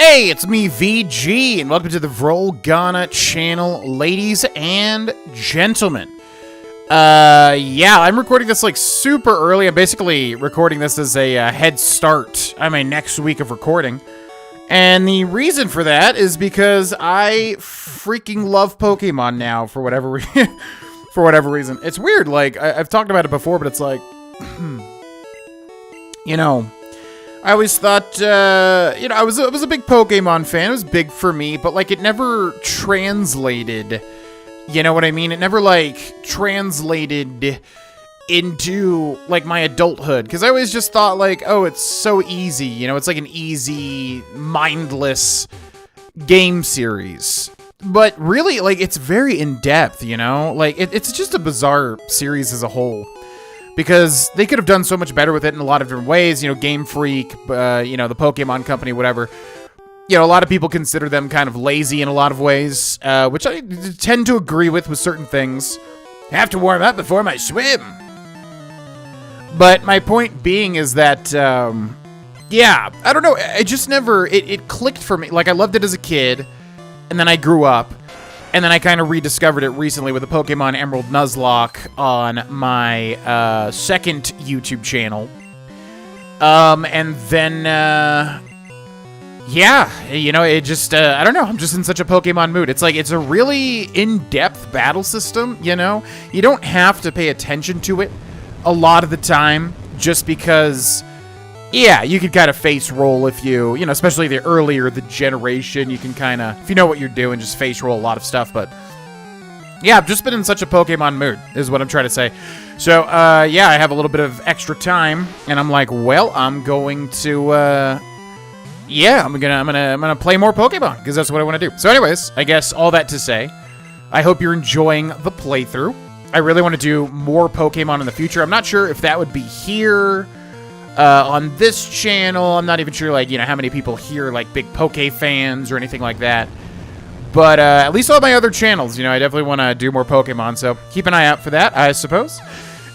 Hey, it's me, VG, and welcome to the Grohlvana channel, ladies and gentlemen. Yeah, I'm recording this, like, super early. I'm basically recording this as a head start on my next week of recording. And the reason for that is because I freaking love Pokemon now, for whatever reason. It's weird, like, I've talked about it before, but it's like, you know, I always thought, I was a big Pokemon fan. It was big for me, but, like, it never translated, you know what I mean? It never, like, translated into, like, my adulthood. Because I always just thought, like, oh, it's so easy, you know? It's like an easy, mindless game series. But really, like, it's very in-depth, you know? Like, it's just a bizarre series as a whole. Because they could have done so much better with it in a lot of different ways. You know, Game Freak, you know, the Pokemon Company, whatever. You know, a lot of people consider them kind of lazy in a lot of ways, which I tend to agree with certain things. Have to warm up before my swim. But my point being is that, yeah, I don't know. I just never, it clicked for me. Like, I loved it as a kid, and then I grew up. And then I kind of rediscovered it recently with the Pokemon Emerald Nuzlocke on my second YouTube channel. And then, yeah, you know, it just, I don't know, I'm just in such a Pokemon mood. It's like, it's a really in-depth battle system, you know? You don't have to pay attention to it a lot of the time, just because, yeah, you can kind of face roll if you know, especially the earlier the generation, you can kind of, if you know what you're doing, just face roll a lot of stuff. But yeah, I've just been in such a Pokemon mood, is what I'm trying to say. So, yeah, I have a little bit of extra time, and I'm like, well, I'm going to, yeah, I'm gonna play more Pokemon, because that's what I want to do. So anyways, I guess all that to say, I hope you're enjoying the playthrough. I really want to do more Pokemon in the future. I'm not sure if that would be here, on this channel. I'm not even sure, like, you know, how many people here, like, big Poke fans or anything like that. But, at least all my other channels, you know, I definitely want to do more Pokemon, so keep an eye out for that, I suppose.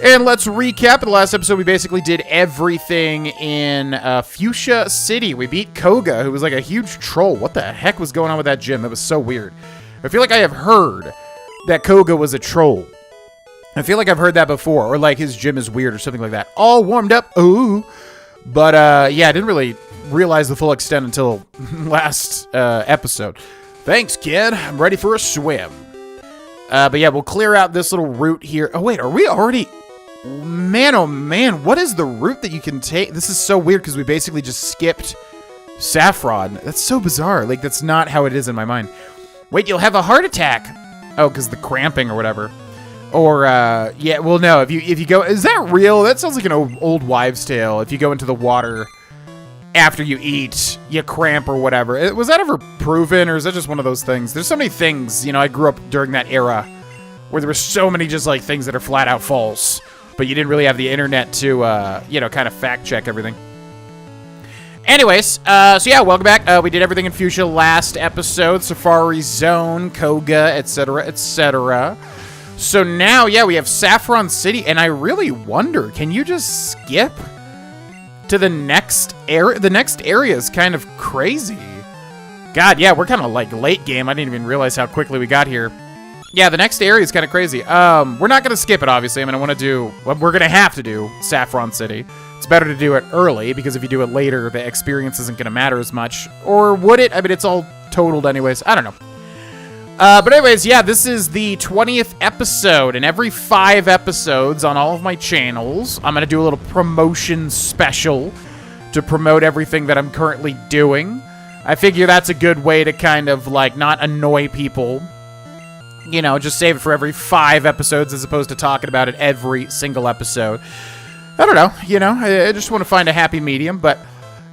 And let's recap. In the last episode, we basically did everything in, Fuchsia City. We beat Koga, who was, like, a huge troll. What the heck was going on with that gym? That was so weird. I feel like I have heard that Koga was a troll. I feel like I've heard that before, or like his gym is weird or something like that. All warmed up, ooh. But, yeah, I didn't really realize the full extent until last episode. Thanks, kid. I'm ready for a swim. But yeah, we'll clear out this little route here. Oh, wait, are we already... Man, oh man, what is the route that you can take? This is so weird because we basically just skipped Saffron. That's so bizarre. Like, that's not how it is in my mind. Wait, you'll have a heart attack. Oh, because the cramping or whatever. Or, yeah, well, no, if you go, is that real? That sounds like an old wives' tale. If you go into the water after you eat, you cramp or whatever. Was that ever proven, or is that just one of those things? There's so many things, you know, I grew up during that era where there were so many just, like, things that are flat out false, but you didn't really have the internet to, you know, kind of fact check everything. Anyways, so yeah, welcome back. We did everything in Fuchsia last episode, Safari Zone, Koga, etc., etc., So now, yeah, we have Saffron City, and I really wonder, can you just skip to the next area? The next area is kind of crazy. God, yeah, we're kind of like late game. I didn't even realize how quickly we got here. Yeah, the next area is kind of crazy. We're not going to skip it, obviously. I mean, we're going to have to do Saffron City. It's better to do it early, because if you do it later, the experience isn't going to matter as much. Or would it? I mean, it's all totaled anyways. I don't know. But anyways, yeah, this is the 20th episode, and every 5 episodes on all of my channels, I'm going to do a little promotion special to promote everything that I'm currently doing. I figure that's a good way to kind of, like, not annoy people. You know, just save it for every 5 episodes as opposed to talking about it every single episode. I don't know, you know, I just want to find a happy medium, but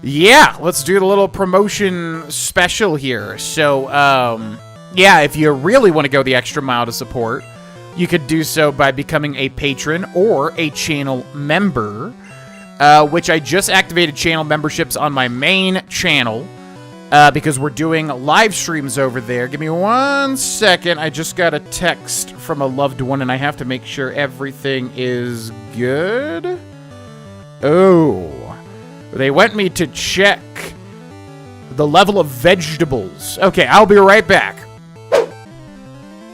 yeah, let's do the little promotion special here. So, yeah, if you really want to go the extra mile to support, you could do so by becoming a patron or a channel member, which I just activated channel memberships on my main channel, because we're doing live streams over there. Give me 1 second. I just got a text from a loved one, and I have to make sure everything is good. Oh, they want me to check the level of vegetables. Okay, I'll be right back.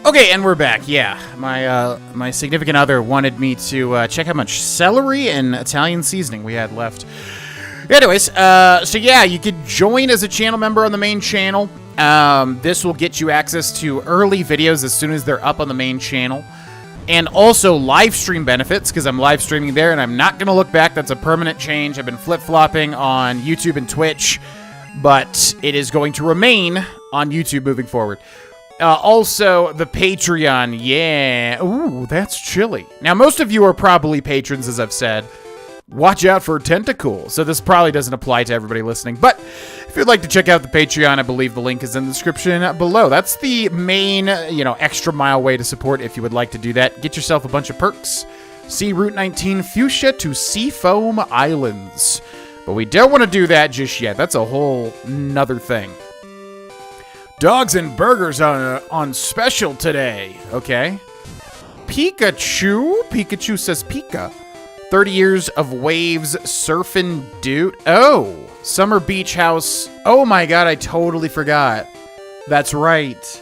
Okay, and we're back. Yeah, my significant other wanted me to check how much celery and Italian seasoning we had left. Anyways, so yeah, you could join as a channel member on the main channel. This will get you access to early videos as soon as they're up on the main channel. And also live stream benefits, because I'm live streaming there, and I'm not going to look back. That's a permanent change. I've been flip-flopping on YouTube and Twitch, but it is going to remain on YouTube moving forward. Also, the Patreon, yeah. Ooh, that's chilly. Now, most of you are probably patrons, as I've said. Watch out for tentacles. So this probably doesn't apply to everybody listening. But if you'd like to check out the Patreon, I believe the link is in the description below. That's the main, extra mile way to support if you would like to do that. Get yourself a bunch of perks. See Route 19 Fuchsia to Seafoam Islands. But we don't want to do that just yet. That's a whole nother thing. Dogs and burgers on special today. Okay. Pikachu? Pikachu says Pika. 30 years of waves surfing dude. Oh, Summer Beach House. Oh my god, I totally forgot. That's right.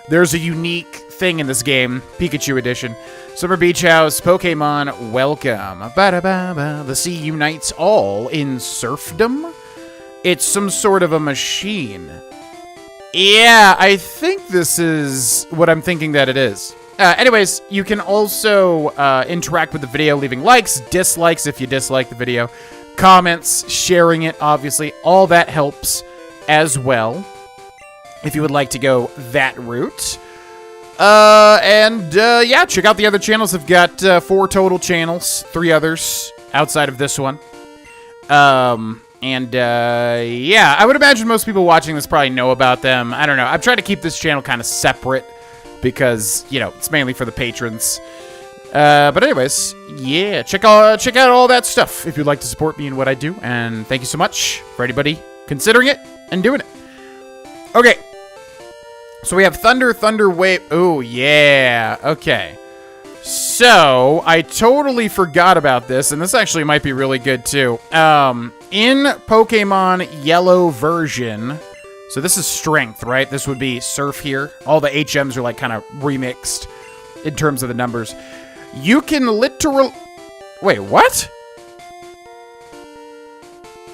There's a unique thing in this game, Pikachu Edition. Summer Beach House, Pokemon, welcome. Ba-da-ba-ba. The sea unites all in surfdom. It's some sort of a machine. Yeah, I think this is what I'm thinking that it is. Anyways, you can also interact with the video, leaving likes, dislikes if you dislike the video, comments, sharing it, obviously. All that helps as well, if you would like to go that route. Yeah, check out the other channels. I've got 4 total channels, 3 others outside of this one. Yeah, I would imagine most people watching this probably know about them. I don't know. I've tried to keep this channel kind of separate because, it's mainly for the patrons. But anyways, yeah, check out all that stuff if you'd like to support me in what I do. And thank you so much for anybody considering it and doing it. Okay. So we have Thunder Wave. Oh, yeah. Okay. So, I totally forgot about this, and this actually might be really good, too. In Pokemon Yellow version, so this is Strength, right? This would be Surf here. All the HMs are, like, kind of remixed in terms of the numbers. You can literally... Wait, what?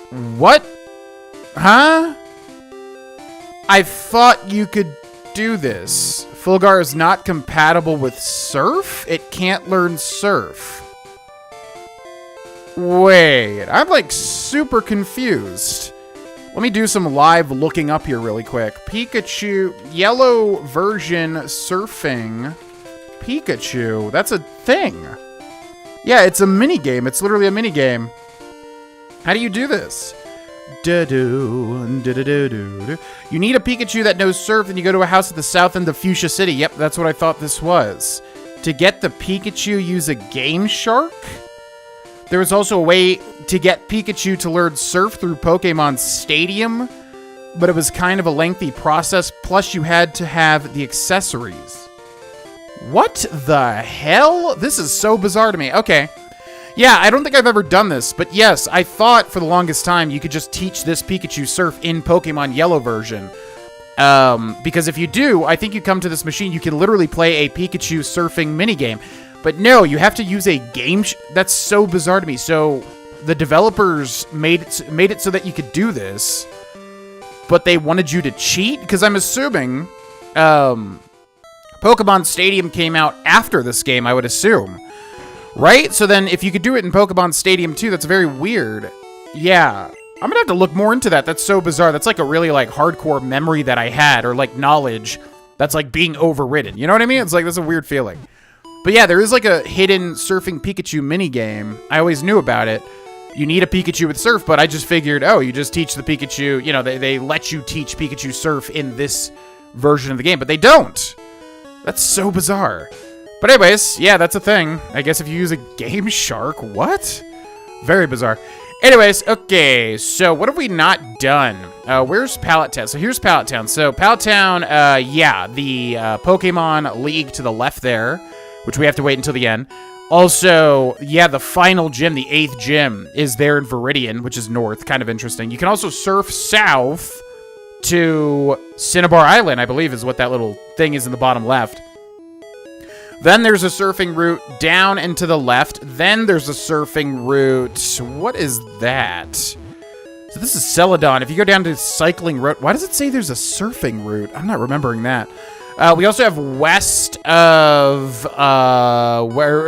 What? Huh? I thought you could do this. Fulgar is not compatible with Surf? It can't learn Surf. Wait, I'm like super confused. Let me do some live looking up here really quick. Pikachu, Yellow version surfing. Pikachu, that's a thing. Yeah, it's a mini game. It's literally a mini game. How do you do this? You need a Pikachu that knows Surf, and you go to a house at the south end of Fuchsia City. Yep, that's what I thought this was. To get the Pikachu, use a Game Shark? There was also a way to get Pikachu to learn Surf through Pokemon Stadium, but it was kind of a lengthy process, plus you had to have the accessories. What the hell? This is so bizarre to me. Okay. Yeah, I don't think I've ever done this, but yes, I thought for the longest time you could just teach this Pikachu Surf in Pokemon Yellow version. Because if you do, I think you come to this machine, you can literally play a Pikachu surfing minigame. But no, you have to use a game... That's so bizarre to me. So, the developers made it so that you could do this, but they wanted you to cheat? Because I'm assuming, Pokemon Stadium came out after this game, I would assume. Right? So then, if you could do it in Pokemon Stadium too, that's very weird. Yeah. I'm gonna have to look more into that. That's so bizarre. That's like a really, like, hardcore memory that I had, or, like, knowledge that's, like, being overridden. You know what I mean? It's like, that's a weird feeling. But yeah, there is, like, a hidden Surfing Pikachu minigame. I always knew about it. You need a Pikachu with Surf, but I just figured, oh, you just teach the Pikachu, they let you teach Pikachu Surf in this version of the game, but they don't. That's so bizarre. But anyways, yeah, that's a thing. I guess if you use a Game Shark, what? Very bizarre. Anyways, okay, so what have we not done? Where's Pallet Town? So here's Pallet Town. So Pallet Town, yeah, the Pokemon League to the left there, which we have to wait until the end. Also, yeah, the final gym, the 8th gym, is there in Viridian, which is north. Kind of interesting. You can also surf south to Cinnabar Island, I believe is what that little thing is in the bottom left. Then there's a surfing route down and to the left. Then there's a surfing route. What is that? So this is Celadon. If you go down to Cycling Route, why does it say there's a surfing route? I'm not remembering that. We also have west of,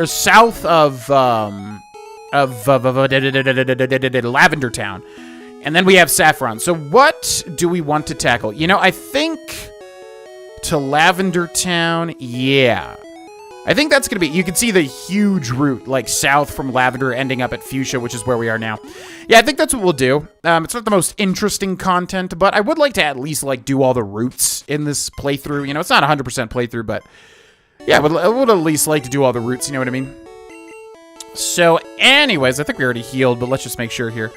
south of Lavender Town. And then we have Saffron. So what do we want to tackle? You know, I think to Lavender Town, yeah. I think that's going to be, you can see the huge route, like south from Lavender ending up at Fuchsia, which is where we are now. Yeah, I think that's what we'll do. It's not the most interesting content, but I would like to at least, like, do all the routes in this playthrough. You know, it's not a 100% playthrough, but yeah, I would at least like to do all the routes, you know what I mean? So, anyways, I think we already healed, but let's just make sure here.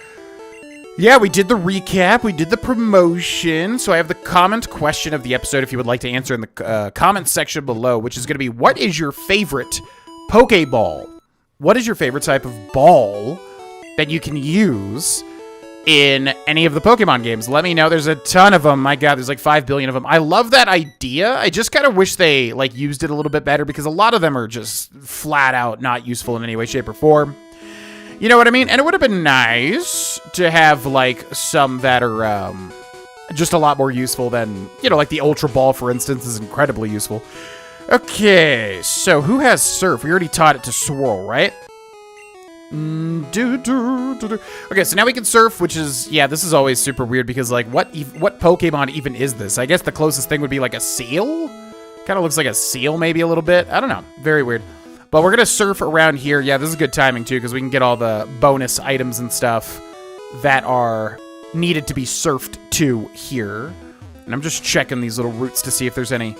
Yeah, we did the recap, we did the promotion, so I have the comment question of the episode if you would like to answer in the comment section below, which is going to be, what is your favorite Pokeball? What is your favorite type of ball that you can use in any of the Pokemon games? Let me know. There's a ton of them. My God, there's like 5 billion of them. I love that idea. I just kind of wish they like used it a little bit better because a lot of them are just flat out not useful in any way, shape, or form. You know what I mean? And it would have been nice to have, like, some that are just a lot more useful than, you know, like the Ultra Ball, for instance, is incredibly useful. Okay, so who has Surf? We already taught it to Swirl, right? Okay, so now we can Surf, which is, yeah, this is always super weird because, like, what Pokemon even is this? I guess the closest thing would be, like, a seal? Kind of looks like a seal, maybe a little bit. I don't know. Very weird. But we're going to surf around here. Yeah, this is good timing, too, because we can get all the bonus items and stuff that are needed to be surfed to here. And I'm just checking these little routes to see if there's any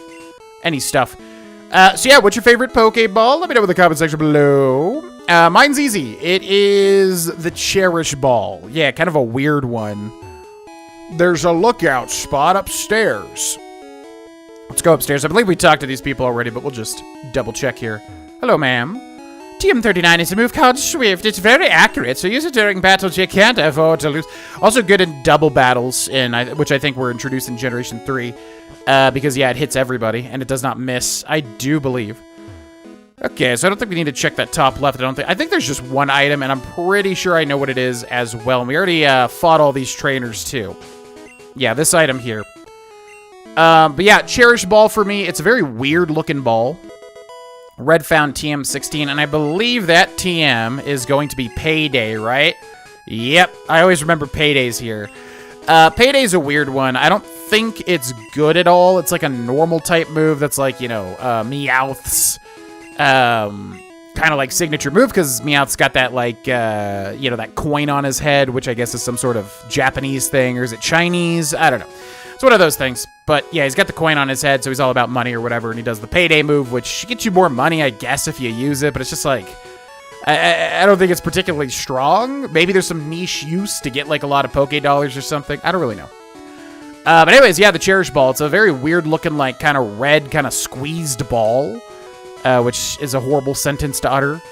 stuff. So, yeah, what's your favorite Pokeball? Let me know in the comment section below. Mine's easy. It is the Cherish Ball. Yeah, kind of a weird one. There's a lookout spot upstairs. Let's go upstairs. I believe we talked to these people already, but we'll just double check here. Hello, ma'am. TM39 is a move called Swift. It's very accurate, so use it during battles you can't afford to lose. Also good in double battles, which I think were introduced in Generation 3. Because, yeah, it hits everybody, and it does not miss, I do believe. Okay, so I don't think we need to check that top left. I think there's just one item, and I'm pretty sure I know what it is as well. And we already fought all these trainers, too. Yeah, this item here. But, yeah, Cherish Ball for me. It's a very weird-looking ball. Red found TM16, and I believe that TM is going to be Payday, right? Yep, I always remember Payday's here. Payday's a weird one. I don't think it's good at all. It's like a normal type move that's like, you know, Meowth's kind of like signature move, because Meowth's got that like, you know, that coin on his head, which I guess is some sort of Japanese thing, or is it Chinese? I don't know. It's one of those things. But yeah, he's got the coin on his head, so he's all about money or whatever, and he does the Payday move, which gets you more money, I guess, if you use it, but it's just like, I don't think it's particularly strong. Maybe there's some niche use to get like a lot of Poké Dollars or something. I don't really know. But anyways, yeah, the Cherish Ball. It's a very weird looking, like, kind of red, kind of squeezed ball, which is a horrible sentence to utter.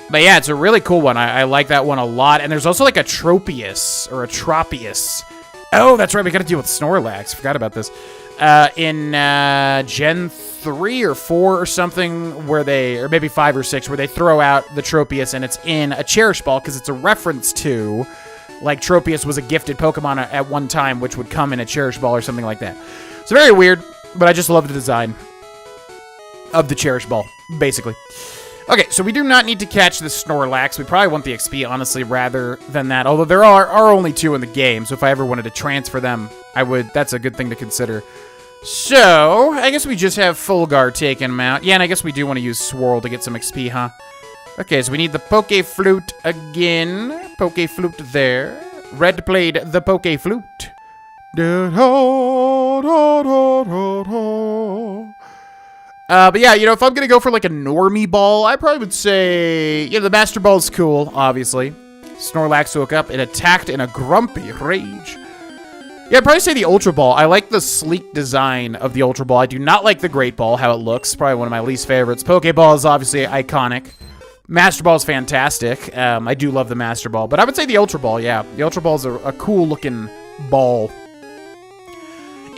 But yeah, it's a really cool one. I like that one a lot. And there's also like a Tropius, or a Tropius. Oh, that's right. We got to deal with Snorlax. Forgot about this. In Gen 3 or 4 or something, where they, or maybe 5 or 6, where they throw out the Tropius and it's in a Cherish Ball, because it's a reference to, like, Tropius was a gifted Pokemon at one time, which would come in a Cherish Ball or something like that. It's very weird, but I just love the design of the Cherish Ball, basically. Okay, so we do not need to catch the Snorlax. We probably want the XP, honestly, rather than that. Although there are only 2 in the game, so if I ever wanted to transfer them, I would. That's a good thing to consider. So, I guess we just have Fulgar taking him out. Yeah, and I guess we do want to use Swirl to get some XP, huh? Okay, so we need the Poké Flute again. Poké Flute there. Red played the Poké Flute. But yeah, you know, if I'm gonna go for like a normie ball, I probably would say, you know, the Master Ball's cool, obviously. Snorlax woke up and attacked in a grumpy rage. Yeah, I'd probably say the Ultra Ball. I like the sleek design of the Ultra Ball. I do not like the Great Ball, how it looks. Probably one of my least favorites. Pokeball is obviously iconic. Master Ball is fantastic. I do love the Master Ball, but I would say the Ultra Ball, yeah. The Ultra Ball is a cool looking ball.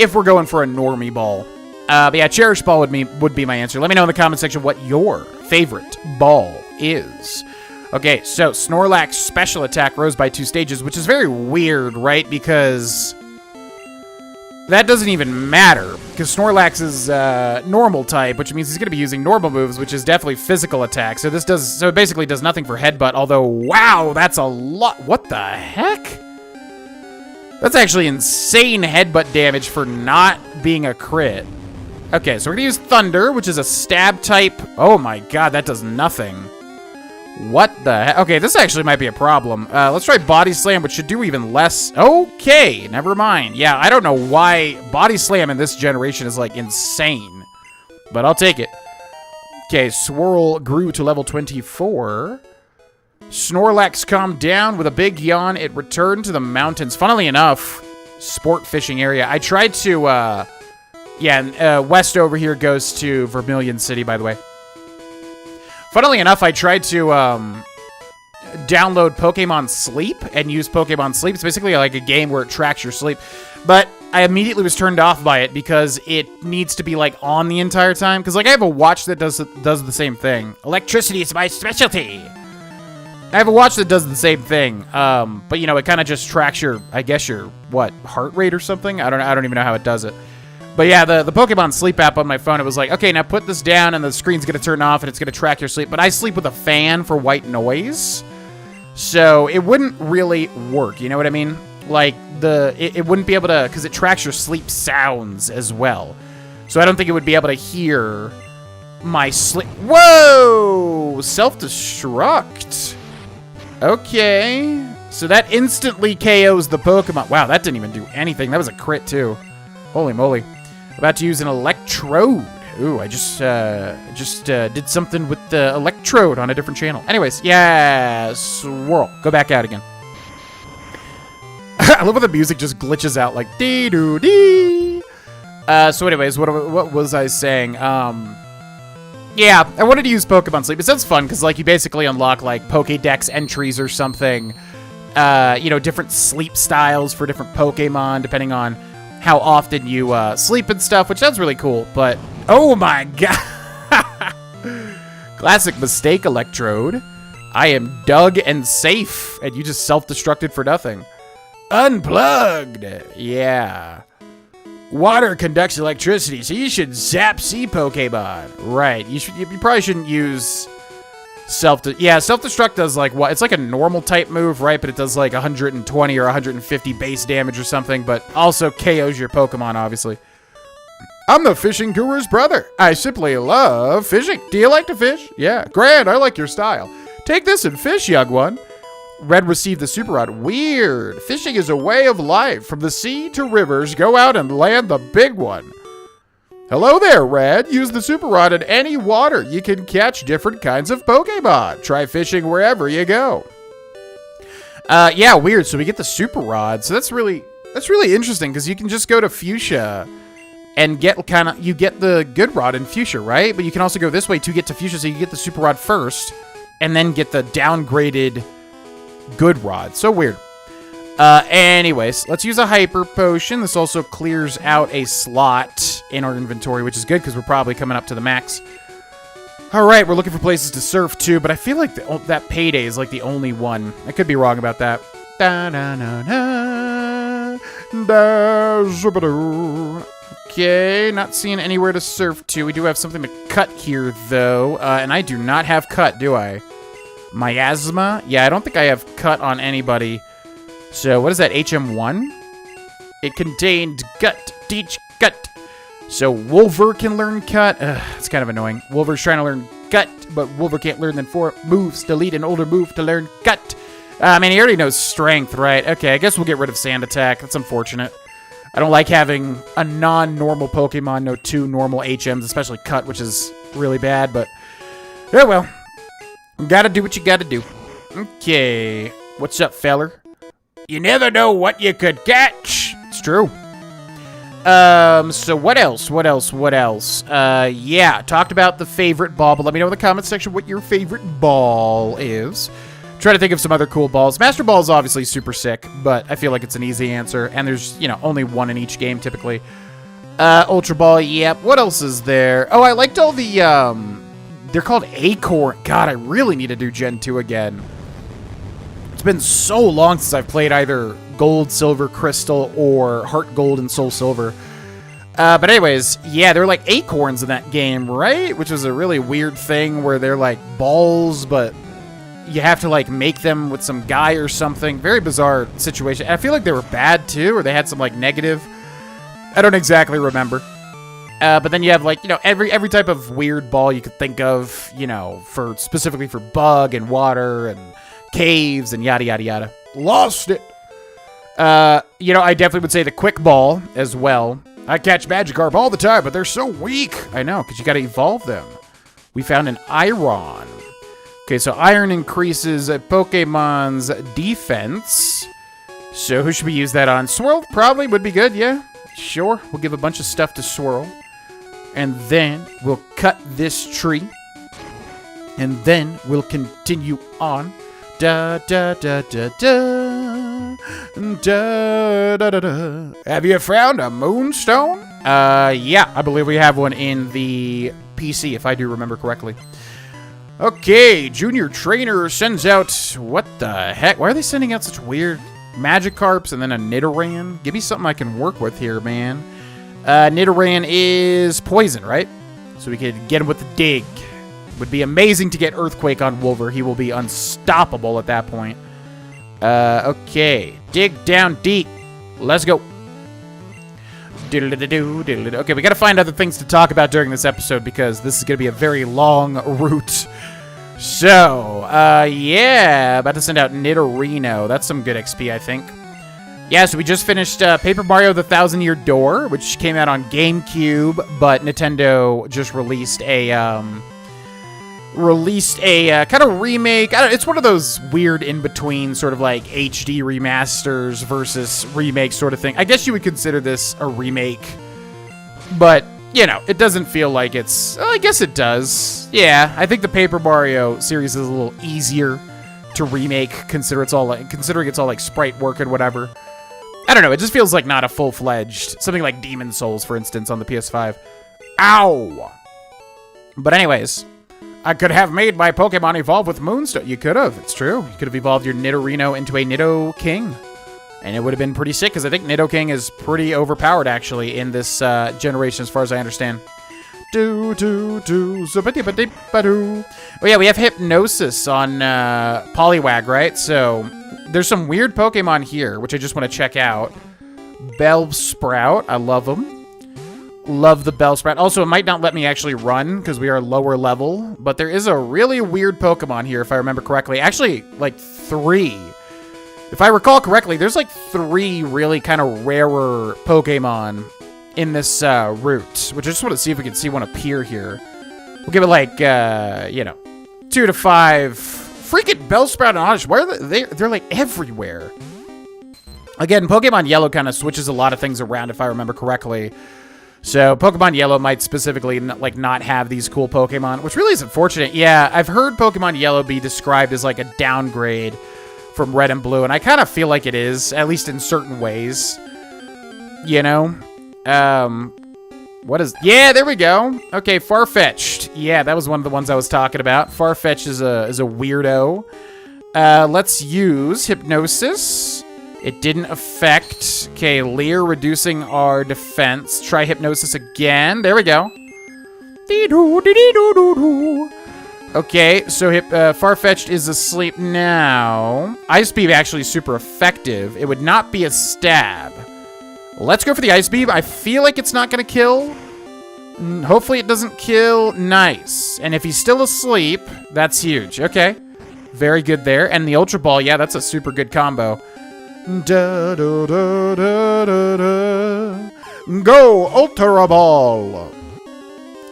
if we're going for a normie ball. But yeah, Cherish Ball would be my answer. Let me know in the comment section what your favorite ball is. Okay, so Snorlax special attack rose by 2 stages, which is very weird, right? Because that doesn't even matter, because Snorlax is normal type, which means he's going to be using normal moves, which is definitely physical attack. So it basically does nothing for Headbutt, although, wow, that's a lot. What the heck? That's actually insane Headbutt damage for not being a crit. Okay, so we're going to use Thunder, which is a stab type. Oh my god, that does nothing. What the heck? Okay, this actually might be a problem. Let's try Body Slam, which should do even less. Okay, never mind. Yeah, I don't know why Body Slam in this generation is, like, insane. But I'll take it. Okay, Swirl grew to level 24. Snorlax calmed down with a big yawn. It returned to the mountains. Funnily enough, sport fishing area. I tried to, west over here goes to Vermilion City, by the way. Funnily enough, I tried to download Pokemon Sleep and use Pokemon Sleep. It's basically like a game where it tracks your sleep. But I immediately was turned off by it because it needs to be like on the entire time. Because like I have a watch that does the same thing. Electricity is my specialty. I have a watch that does the same thing. But you know, it kind of just tracks your, I guess your heart rate or something. I don't even know how it does it. But yeah, the Pokemon Sleep app on my phone, it was like, okay, now put this down and the screen's going to turn off and it's going to track your sleep. But I sleep with a fan for white noise. So it wouldn't really work, you know what I mean? Like, it wouldn't be able to, because it tracks your sleep sounds as well. So I don't think it would be able to hear my sleep. Whoa! Self-destruct. Okay. So that instantly KOs the Pokemon. Wow, that didn't even do anything. That was a crit, too. Holy moly. About to use an Electrode. Ooh, I just did something with the Electrode on a different channel. Anyways, yeah, Swirl. Go back out again. I love how the music just glitches out like dee-doo-dee. So anyways, what was I saying? Yeah, I wanted to use Pokemon Sleep. It sounds fun because like you basically unlock like Pokédex entries or something. You know, different sleep styles for different Pokemon depending on how often you sleep and stuff, which sounds really cool, but oh my god. Classic mistake, Electrode. I am dug and safe, and you just self-destructed for nothing. Unplugged. Yeah. Water conducts electricity, so you should zap sea Pokemon. Right. You probably shouldn't use self-destruct does like what? It's like a normal type move, right? But it does like 120 or 150 base damage or something, but also KOs your Pokemon, obviously. I'm the fishing guru's brother. I simply love fishing. Do you like to fish? Yeah. Grand, I like your style. Take this and fish, young one. Red received the Super Rod. Weird. Fishing is a way of life. From the sea to rivers, go out and land the big one. Hello there, Red. Use the Super Rod in any water. You can catch different kinds of Pokemon. Try fishing wherever you go. Yeah, weird. So we get the Super Rod. So that's really interesting because you can just go to Fuchsia and get you get the good rod in Fuchsia, right? But you can also go this way to get to Fuchsia, so you get the Super Rod first and then get the downgraded good rod. So weird. Anyways, let's use a Hyper Potion. This also clears out a slot in our inventory, which is good because we're probably coming up to the max. All right, we're looking for places to surf too, but I feel like that Payday is like the only one. I could be wrong about that. Okay, not seeing anywhere to surf to. We do have something to cut here, though, and I do not have cut, do I? Miasma? Yeah, I don't think I have cut on anybody. So, what is that, HM1? It contained gut. Teach gut. So, Wolver can learn cut. It's kind of annoying. Wolver's trying to learn gut, but Wolver can't learn than 4 moves. Delete an older move to learn gut. I mean, he already knows strength, right? Okay, I guess we'll get rid of Sand Attack. That's unfortunate. I don't like having a non-normal Pokemon know 2 normal HMs, especially cut, which is really bad, but... yeah, well. You gotta do what you gotta do. Okay. What's up, feller? You never know what you could catch. It's true. So what else? Yeah, talked about the favorite ball, but let me know in the comments section what your favorite ball is. Try to think of some other cool balls. Master Ball is obviously super sick, but I feel like it's an easy answer, and there's, you know, only one in each game typically. Ultra Ball, yep. What else is there? Oh, I liked all the, they're called Acorn. God, I really need to do Gen 2 again. It's been so long since I've played either Gold, Silver, Crystal, or Heart Gold and Soul Silver. But anyways, yeah, they're like acorns in that game, right? Which is a really weird thing where they're like balls, but you have to like make them with some guy or something. Very bizarre situation. And I feel like they were bad too, or they had some like negative. I don't exactly remember. But then you have like, you know, every type of weird ball you could think of, you know, for specifically for bug and water and caves and yada yada yada. Lost it. You know, I definitely would say the quick ball as well. I catch Magikarp all the time, but they're so weak. I know, because you got to evolve them. We found an Iron. Okay, so Iron increases a Pokemon's defense. So who should we use that on? Swirl probably would be good, yeah. Sure, we'll give a bunch of stuff to Swirl. And then we'll cut this tree. And then we'll continue on. Da da da da da. Da da da da. Have you found a Moonstone? Yeah, I believe we have one in the PC, if I do remember correctly. Okay, Junior Trainer sends out... What the heck? Why are they sending out such weird Magikarps and then a Nidoran? Give me something I can work with here, man. Nidoran is poison, right? So we could get him with the dig. Would be amazing to get Earthquake on Wolver. He will be unstoppable at that point. Okay. Dig down deep. Let's go. Okay, we gotta find other things to talk about during this episode because this is gonna be a very long route. So, yeah. About to send out Nidorino. That's some good XP, I think. Yeah, so we just finished Paper Mario The Thousand Year Door, which came out on GameCube, but Nintendo just released a kind of remake. It's one of those weird in-between sort of like HD remasters versus remake sort of thing. I guess you would consider this a remake, but, you know, it doesn't feel like it's... Well, I guess it does. Yeah, I think the Paper Mario series is a little easier to remake, considering it's all like sprite work and whatever. I don't know, it just feels like not a full-fledged... Something like Demon Souls, for instance, on the PS5. Ow! But anyways... I could have made my Pokemon evolve with Moonstone. You could have. It's true. You could have evolved your Nidorino into a Nidoking. And it would have been pretty sick, because I think Nidoking is pretty overpowered, actually, in this generation, as far as I understand. Oh, yeah, we have Hypnosis on Poliwag, right? So, there's some weird Pokemon here, which I just want to check out. Bellsprout. I love them. Love the Bellsprout. Also, it might not let me actually run because we are lower level, but there is a really weird Pokemon here, if I remember correctly. Actually, like 3. If I recall correctly, there's like 3 really kind of rarer Pokemon in this route, which I just want to see if we can see one appear here. We'll give it like, you know, 2 to 5. Freaking Bellsprout and Oddish. Why are they're like everywhere. Again, Pokemon Yellow kind of switches a lot of things around, if I remember correctly. So, Pokemon Yellow might specifically, like, not have these cool Pokemon, which really is unfortunate. Yeah, I've heard Pokemon Yellow be described as, like, a downgrade from Red and Blue, and I kind of feel like it is, at least in certain ways. You know? What is... Yeah, there we go. Okay, Farfetch'd. Yeah, that was one of the ones I was talking about. Farfetch'd is a weirdo. Let's use Hypnosis. It didn't affect. Okay, Leer reducing our defense. Try Hypnosis again. There we go. Okay, so Farfetch'd is asleep now. Ice Beam actually super effective. It would not be a stab. Let's go for the Ice Beam. I feel like it's not going to kill. Hopefully it doesn't kill. Nice. And if he's still asleep, that's huge. Okay. Very good there. And the Ultra Ball, yeah, that's a super good combo. Da, da, da, da, da, da. Go, Ultra Ball!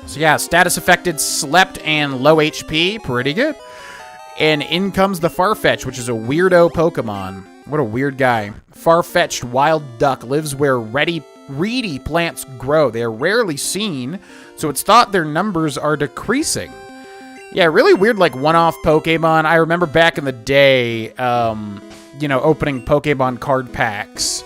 So yeah, status affected, slept, and low HP. Pretty good. And in comes the Farfetch'd, which is a weirdo Pokemon. What a weird guy. Farfetch'd Wild Duck lives where reedy plants grow. They are rarely seen, so it's thought their numbers are decreasing. Yeah, really weird, like, one-off Pokemon. I remember back in the day, you know, opening Pokemon card packs.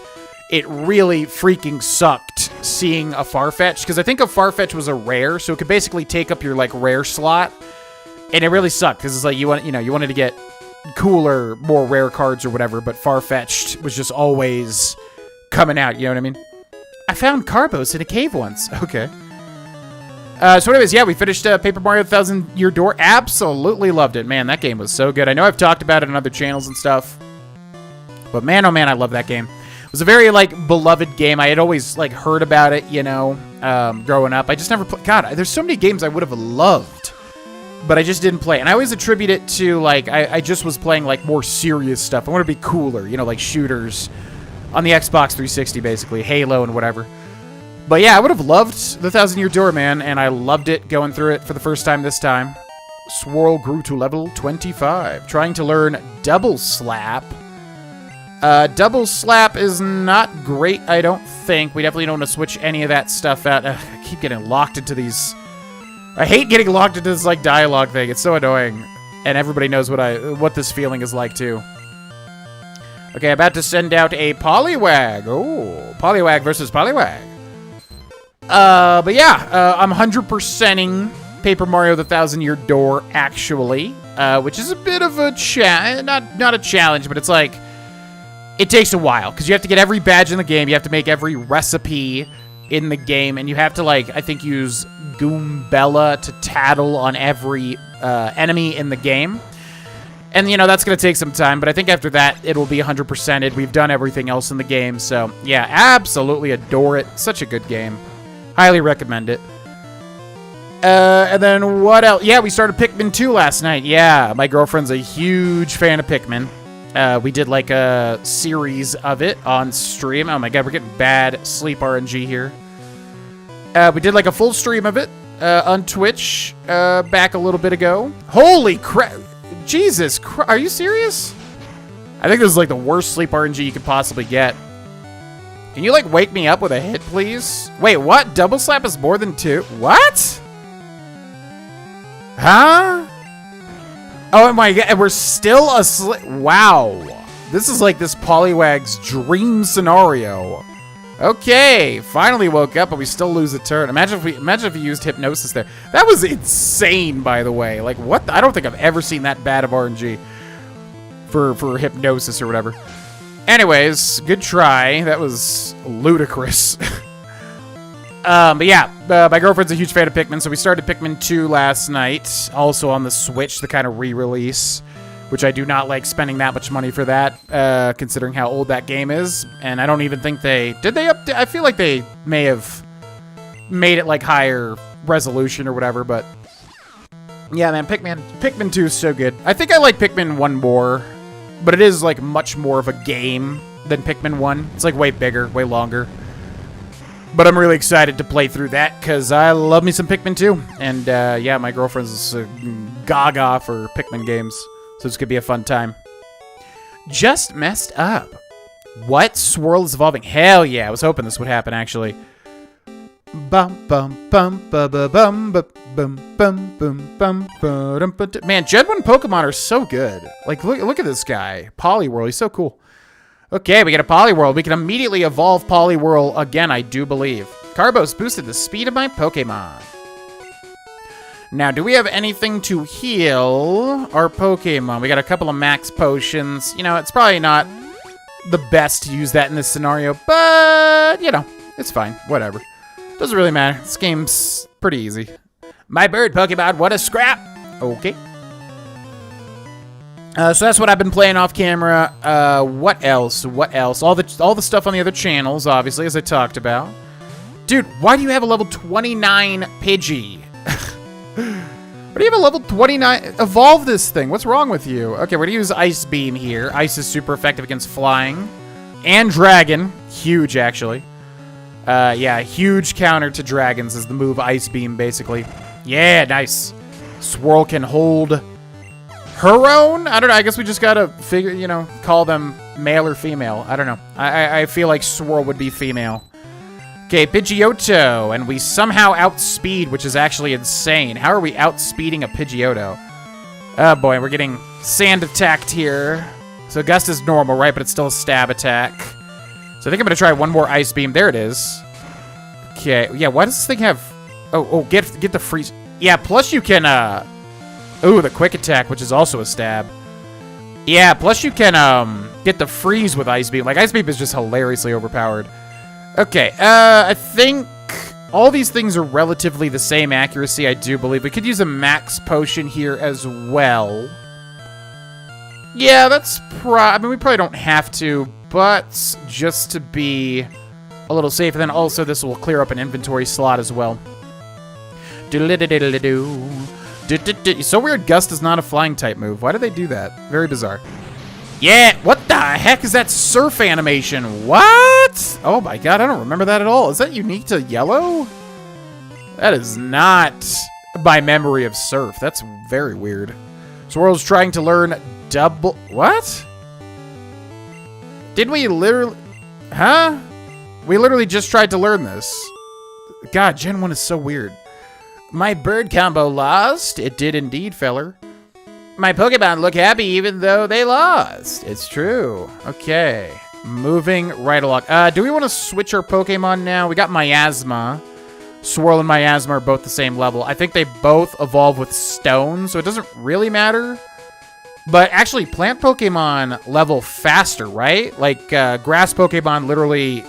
It really freaking sucked seeing a Farfetch, because I think a Farfetch was a rare, so it could basically take up your, like, rare slot, and it really sucked, because it's like, you wanted to get cooler, more rare cards or whatever, but Farfetched was just always coming out, you know what I mean? I found Carbos in a cave once. Okay. So anyways, yeah, we finished Paper Mario 1000 Year Door. Absolutely loved it. Man, that game was so good. I know I've talked about it on other channels and stuff, but man, oh man, I love that game. It was a very, like, beloved game. I had always, like, heard about it, you know, growing up. I just never played. God, there's so many games I would have loved, but I just didn't play. And I always attribute it to, like, I just was playing, like, more serious stuff. I want to be cooler, you know, like shooters on the Xbox 360, basically, Halo and whatever. But yeah, I would have loved the 1000 Year Door, man, and I loved it going through it for the first time this time. Swirl grew to level 25, trying to learn Double Slap. Double Slap is not great, I don't think. We definitely don't want to switch any of that stuff out. I keep getting locked into these... I hate getting locked into this, like, dialogue thing. It's so annoying. And everybody knows what this feeling is like, too. Okay, about to send out a Poliwag. Oh, Poliwag versus Poliwag. But yeah, I'm 100%ing Paper Mario the 1000 Year Door, actually. Which is a bit of a not a challenge, but it's like... It takes a while, because you have to get every badge in the game, you have to make every recipe in the game, and you have to, like, I think use Goombella to tattle on every enemy in the game. And, you know, that's going to take some time, but I think after that, it'll be 100%ed. We've done everything else in the game, so, yeah, absolutely adore it. Such a good game. Highly recommend it. And then what else? Yeah, we started Pikmin 2 last night. Yeah, my girlfriend's a huge fan of Pikmin. We did, like, a series of it on stream. Oh my god, we're getting bad sleep RNG here. We did, like, a full stream of it on Twitch back a little bit ago. Holy crap. Jesus Christ. Are you serious? I think this is, like, the worst sleep RNG you could possibly get. Can you, like, wake me up with a hit, please? Wait, what? Double Slap is more than 2? What? Huh? Oh my god, and we're still asleep. Wow. This is like this Poliwag's dream scenario. Okay, finally woke up, but we still lose a turn. Imagine if we used Hypnosis there. That was insane, by the way. Like, what? I don't think I've ever seen that bad of RNG for Hypnosis or whatever. Anyways, good try. That was ludicrous. But yeah, my girlfriend's a huge fan of Pikmin, so we started Pikmin 2 last night, also on the Switch, the kind of re-release, which I do not like spending that much money for that, considering how old that game is, and I don't even think did they update? I feel like they may have made it, like, higher resolution or whatever, but yeah, man, Pikmin 2 is so good. I think I like Pikmin 1 more, but it is, like, much more of a game than Pikmin 1. It's, like, way bigger, way longer. But I'm really excited to play through that, because I love me some Pikmin 2. And, yeah, my girlfriend's gaga for Pikmin games. So it's going to be a fun time. Just messed up. What? Swirl is evolving. Hell yeah, I was hoping this would happen, actually. Bum bum bum bum bum bum bum bum bum bum bum. Man, Gen 1 Pokemon are so good. Like, look at this guy. Poliwhirl, he's so cool. Okay, we get a Poliwhirl. We can immediately evolve Poliwhirl again, I do believe. Carbos boosted the speed of my Pokemon. Now, do we have anything to heal our Pokemon? We got a couple of max potions. You know, it's probably not the best to use that in this scenario, but, you know, it's fine. Whatever. Doesn't really matter. This game's pretty easy. My bird Pokemon, what a scrap! Okay. So that's what I've been playing off camera. What else? What else? All the stuff on the other channels, obviously, as I talked about. Dude, why do you have a level 29 Pidgey? Why do you have a level 29? Evolve this thing. What's wrong with you? Okay, we're gonna use Ice Beam here. Ice is super effective against flying. And Dragon. Huge, actually. Yeah, huge counter to dragons is the move Ice Beam, basically. Yeah, nice. Swirl can hold her own? I don't know. I guess we just gotta figure, you know, call them male or female. I don't know. I feel like Swirl would be female. Okay, Pidgeotto, and we somehow outspeed, which is actually insane. How are we outspeeding a Pidgeotto? Oh boy, we're getting sand attacked here. So Gust is normal, right? But it's still a stab attack. So I think I'm gonna try one more Ice Beam. There it is. Okay. Yeah, why does this thing have... Oh, get the freeze. Yeah, plus you can, Ooh, the quick attack, which is also a stab. Yeah, plus you can, get the freeze with Ice Beam. Like, Ice Beam is just hilariously overpowered. Okay, I think all these things are relatively the same accuracy, I do believe. We could use a max potion here as well. Yeah, that's I mean, we probably don't have to, but just to be a little safe. And then also this will clear up an inventory slot as well. It's so weird Gust is not a flying type move. Why do they do that? Very bizarre. Yeah, what the heck is that surf animation? What? Oh my god, I don't remember that at all. Is that unique to Yellow? That is not my memory of surf. That's very weird. Swirl's trying to learn double... What? Did we literally... Huh? We literally just tried to learn this. God, Gen 1 is so weird. My bird combo lost. It did indeed, feller. My Pokemon look happy even though they lost. It's true. Okay. Moving right along. Do we want to switch our Pokemon now? We got Miasma. Swirl and Miasma are both the same level. I think they both evolve with stone, so it doesn't really matter. But actually, plant Pokemon level faster, right? Like, grass Pokemon literally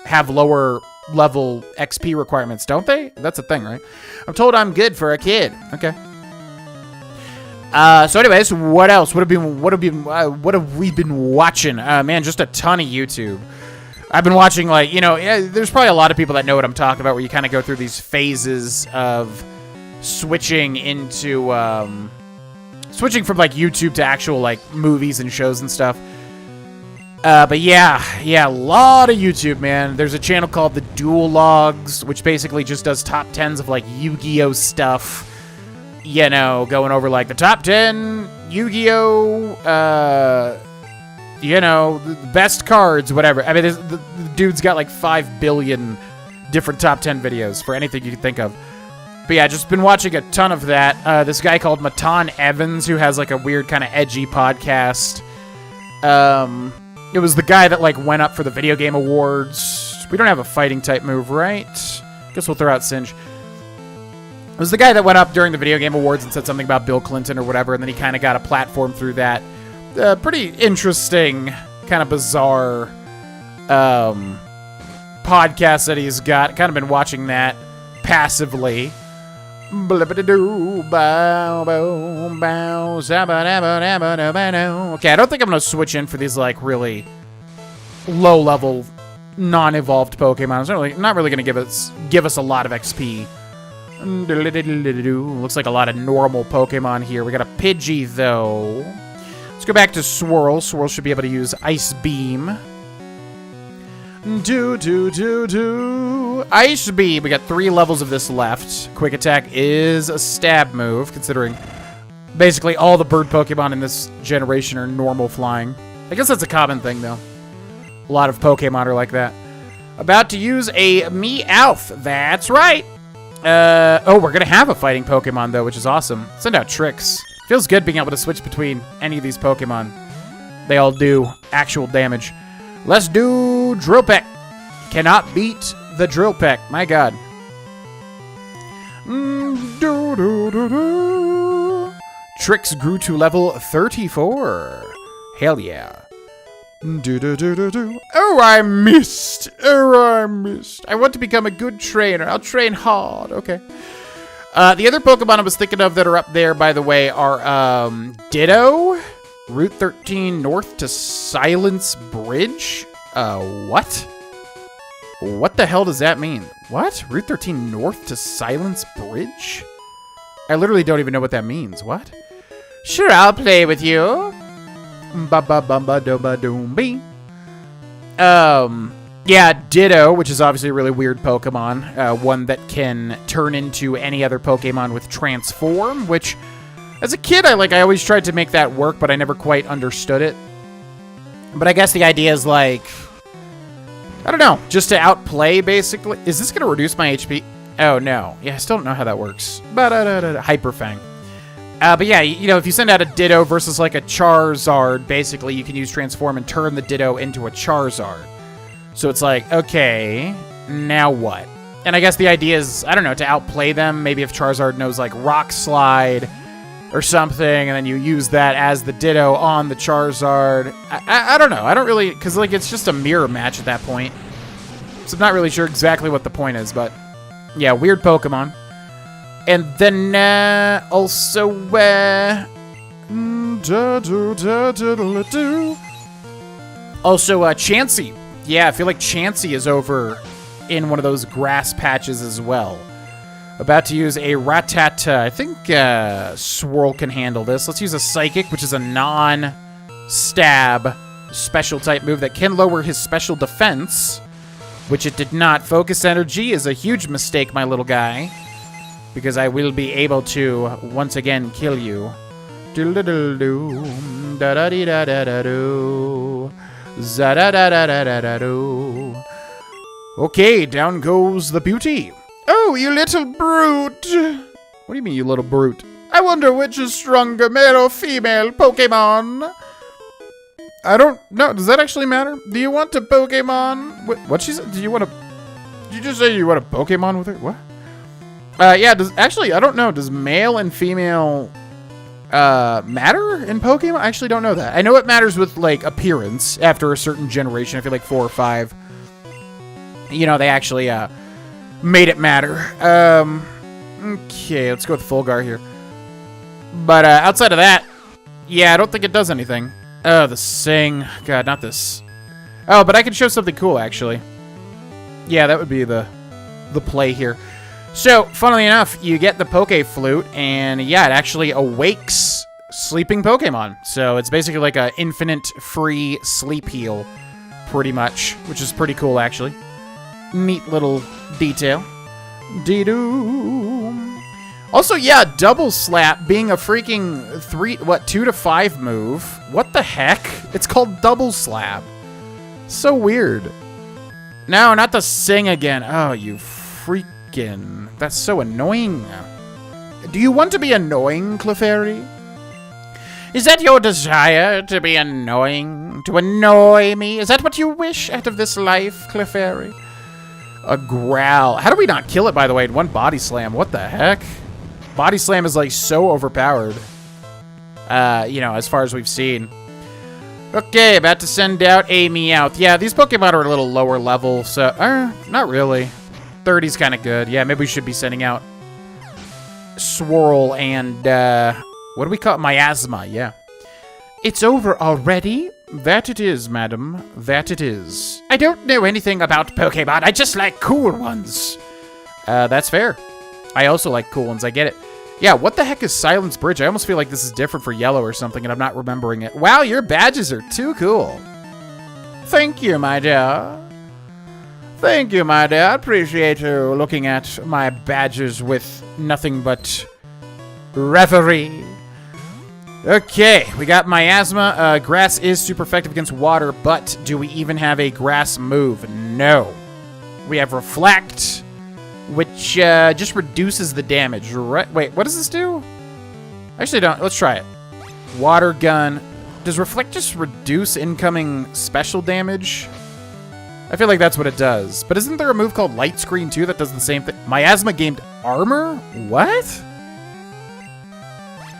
have lower level XP requirements, don't they? That's a thing, right? I'm told I'm good for a kid. Okay. So anyways, what else? What have we been watching? Man, just a ton of YouTube. I've been watching, like, you know, yeah, there's probably a lot of people that know what I'm talking about, where you kind of go through these phases of switching into, switching from, like, YouTube to actual, like, movies and shows and stuff. But yeah, a lot of YouTube, man. There's a channel called The Duel Logs, which basically just does top 10s of, like, Yu-Gi-Oh stuff. You know, going over, like, the top 10 Yu-Gi-Oh, you know, the best cards, whatever. I mean, the dude's got, like, 5 billion different top 10 videos for anything you can think of. But yeah, just been watching a ton of that. This guy called Matan Evans, who has, like, a weird kind of edgy podcast. It was the guy that, like, went up for the video game awards. We don't have a fighting type move, right? Guess we'll throw out Singe. It was the guy that went up during the video game awards and said something about Bill Clinton or whatever, and then he kind of got a platform through that. Pretty interesting, kind of bizarre podcast that he's got. Kind of been watching that passively. Okay, I don't think I'm going to switch in for these, like, really low-level, non-evolved Pokemon. It's not really going to give us a lot of XP. Looks like a lot of normal Pokemon here. We got a Pidgey, though. Let's go back to Swirl. Swirl should be able to use Ice Beam. Ice Beam. We got 3 levels of this left. Quick Attack is a stab move, considering basically all the bird Pokemon in this generation are normal flying. I guess that's a common thing, though. A lot of Pokemon are like that. About to use a Meowth. That's right. Oh, we're going to have a fighting Pokemon, though, which is awesome. Send out Tricks. Feels good being able to switch between any of these Pokemon. They all do actual damage. Let's do Drill Peck. Cannot beat the Drill Peck. My god. Tricks grew to level 34. Hell yeah. Oh, I missed. I want to become a good trainer. I'll train hard. Okay. The other Pokemon I was thinking of that are up there, by the way, are Ditto, Route 13 north to Silence Bridge. What? What the hell does that mean? What? Route 13 north to Silence Bridge? I literally don't even know what that means. What? Sure, I'll play with you. Yeah, Ditto, which is obviously a really weird Pokemon. One that can turn into any other Pokemon with Transform, which, as a kid, I always tried to make that work, but I never quite understood it. But I guess the idea is, like, I don't know, just to outplay, basically. Is this going to reduce my HP? Oh, no. Yeah, I still don't know how that works. Hyper Fang. But yeah, you know, if you send out a Ditto versus, like, a Charizard, basically you can use Transform and turn the Ditto into a Charizard. So it's like, okay, now what? And I guess the idea is, I don't know, to outplay them. Maybe if Charizard knows, like, Rock Slide or something, and then you use that as the Ditto on the Charizard. I don't know. I don't really... Because, like, it's just a mirror match at that point. So I'm not really sure exactly what the point is, but... Yeah, weird Pokemon. And then, also, also, Chansey. Yeah, I feel like Chansey is over in one of those grass patches as well. About to use a Rattata. I think Swirl can handle this. Let's use a Psychic, which is a non-stab special type move that can lower his special defense, which it did not. Focus Energy is a huge mistake, my little guy, because I will be able to once again kill you. Okay, down goes the beauty. Oh, you little brute. What do you mean, you little brute? I wonder which is stronger, male or female Pokemon. I don't know. Does that actually matter? Do you want a Pokemon? What she said? Do you want to... Did you just say you want a Pokemon with her? What? Yeah, actually, I don't know. Does male and female matter in Pokemon? I actually don't know that. I know it matters with, like, appearance after a certain generation. I feel like 4 or 5. You know, they actually made it matter. Okay, let's go with Fulgar here. But outside of that, yeah, I don't think it does anything. Oh, the Sing. God, not this. Oh, but I can show something cool, actually. Yeah, that would be the play here. So, funnily enough, you get the Poke Flute, and yeah, it actually awakes sleeping Pokemon. So it's basically like an infinite free sleep heal, pretty much, which is pretty cool, actually. Neat little detail. Dee-doo. Also, yeah, Double Slap being a freaking 2 to 5 move. What the heck? It's called Double Slap. So weird. No, not the Sing again. Oh, you freaking... That's so annoying. Do you want to be annoying, Clefairy? Is that your desire, to be annoying? To annoy me? Is that what you wish out of this life, Clefairy? A Growl. How do we not kill it, by the way, in one Body Slam? What the heck? Body Slam is, like, so overpowered. You know, as far as we've seen. Okay, about to send out a Meowth. Yeah, these Pokemon are a little lower level, so... not really. 30's kind of good. Yeah, maybe we should be sending out Swirl and, what do we call it? Miasma, yeah. It's over already? That it is, madam. That it is. I don't know anything about Pokemon. I just like cool ones. That's fair. I also like cool ones. I get it. Yeah, what the heck is Silence Bridge? I almost feel like this is different for Yellow or something, and I'm not remembering it. Wow, your badges are too cool. Thank you, my dear. Thank you, my dear. I appreciate you looking at my badges with nothing but reverie. Okay, we got Miasma. Grass is super effective against water, but do we even have a grass move? No. We have Reflect, which just reduces the damage. Wait, what does this do? Actually, don't. Let's try it. Water Gun. Does Reflect just reduce incoming special damage? I feel like that's what it does. But isn't there a move called Light Screen, too, that does the same thing? Miasma gained armor? What?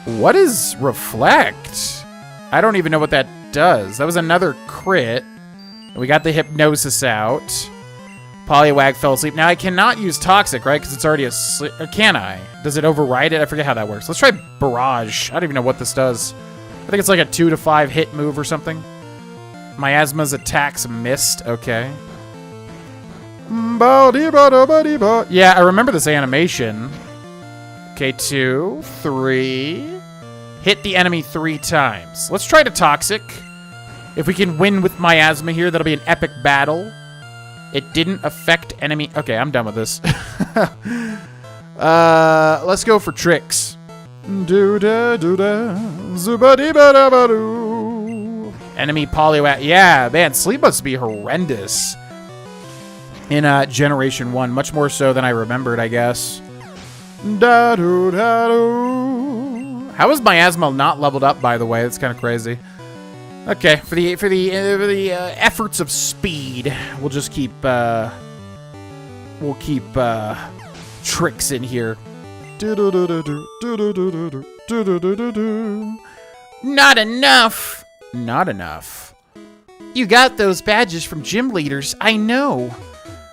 What is Reflect? I don't even know what that does. That was another crit. We got the Hypnosis out. Poliwag fell asleep. Now, I cannot use Toxic, right? Because it's already asleep. Or can I? Does it override it? I forget how that works. Let's try Barrage. I don't even know what this does. I think it's like a 2 to 5 hit move or something. Miasma's attacks missed. Okay. Yeah, I remember this animation. Okay, 2, 3. Hit the enemy 3 times. Let's try to Toxic. If we can win with Miasma here, that'll be an epic battle. It didn't affect enemy... Okay, I'm done with this. Let's go for Tricks. Enemy Poliwag. Yeah, man, sleep must be horrendous in Generation 1. Much more so than I remembered, I guess. How is Miasma not leveled up, by the way? That's kind of crazy. Okay, for the efforts of speed, we'll just keep We'll keep tricks in here. Not enough. Not enough. You got those badges from gym leaders, I know.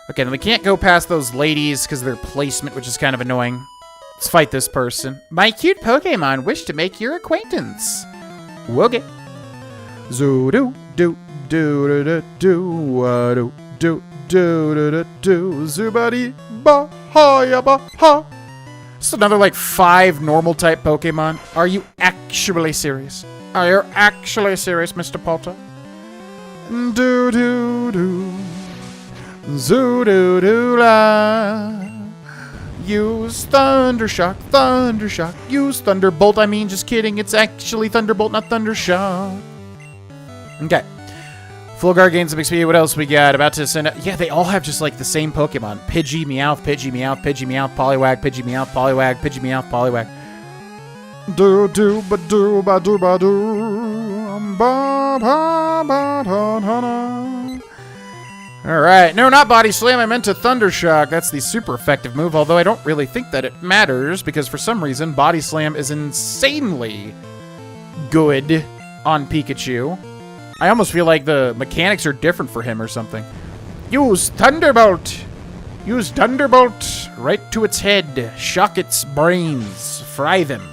Okay, then we can't go past those ladies because of their placement, which is kind of annoying. Let's fight this person. My cute Pokemon wish to make your acquaintance. Okay. Zoo-doo, do, do, do, do, do, do, do, Zubadi, ba, ha, ya, ba, ha. Just another, like, 5 normal type Pokemon. Are you actually serious? Are you actually serious, Mr. Potter? Do, do, do. Zoo, do, do, la. Use Thundershock, Thundershock. Use Thunderbolt. I mean, just kidding. It's actually Thunderbolt, not Thundershock. Okay. Fulgar gains some XP. What else we got? About to send out. Yeah, they all have just like the same Pokemon. Pidgey, Meowth, Pidgey, Meowth, Pidgey, Meowth, Poliwag, Pidgey, Meowth, Poliwag, Pidgey, Meowth, Poliwag. Do do ba do ba do ba do ba ba ba da da da. All right, no, not Body Slam. I meant to Thundershock. That's the super effective move. Although I don't really think that it matters because for some reason Body Slam is insanely good on Pikachu. I almost feel like the mechanics are different for him or something. Use Thunderbolt. Use Thunderbolt right to its head. Shock its brains. Fry them.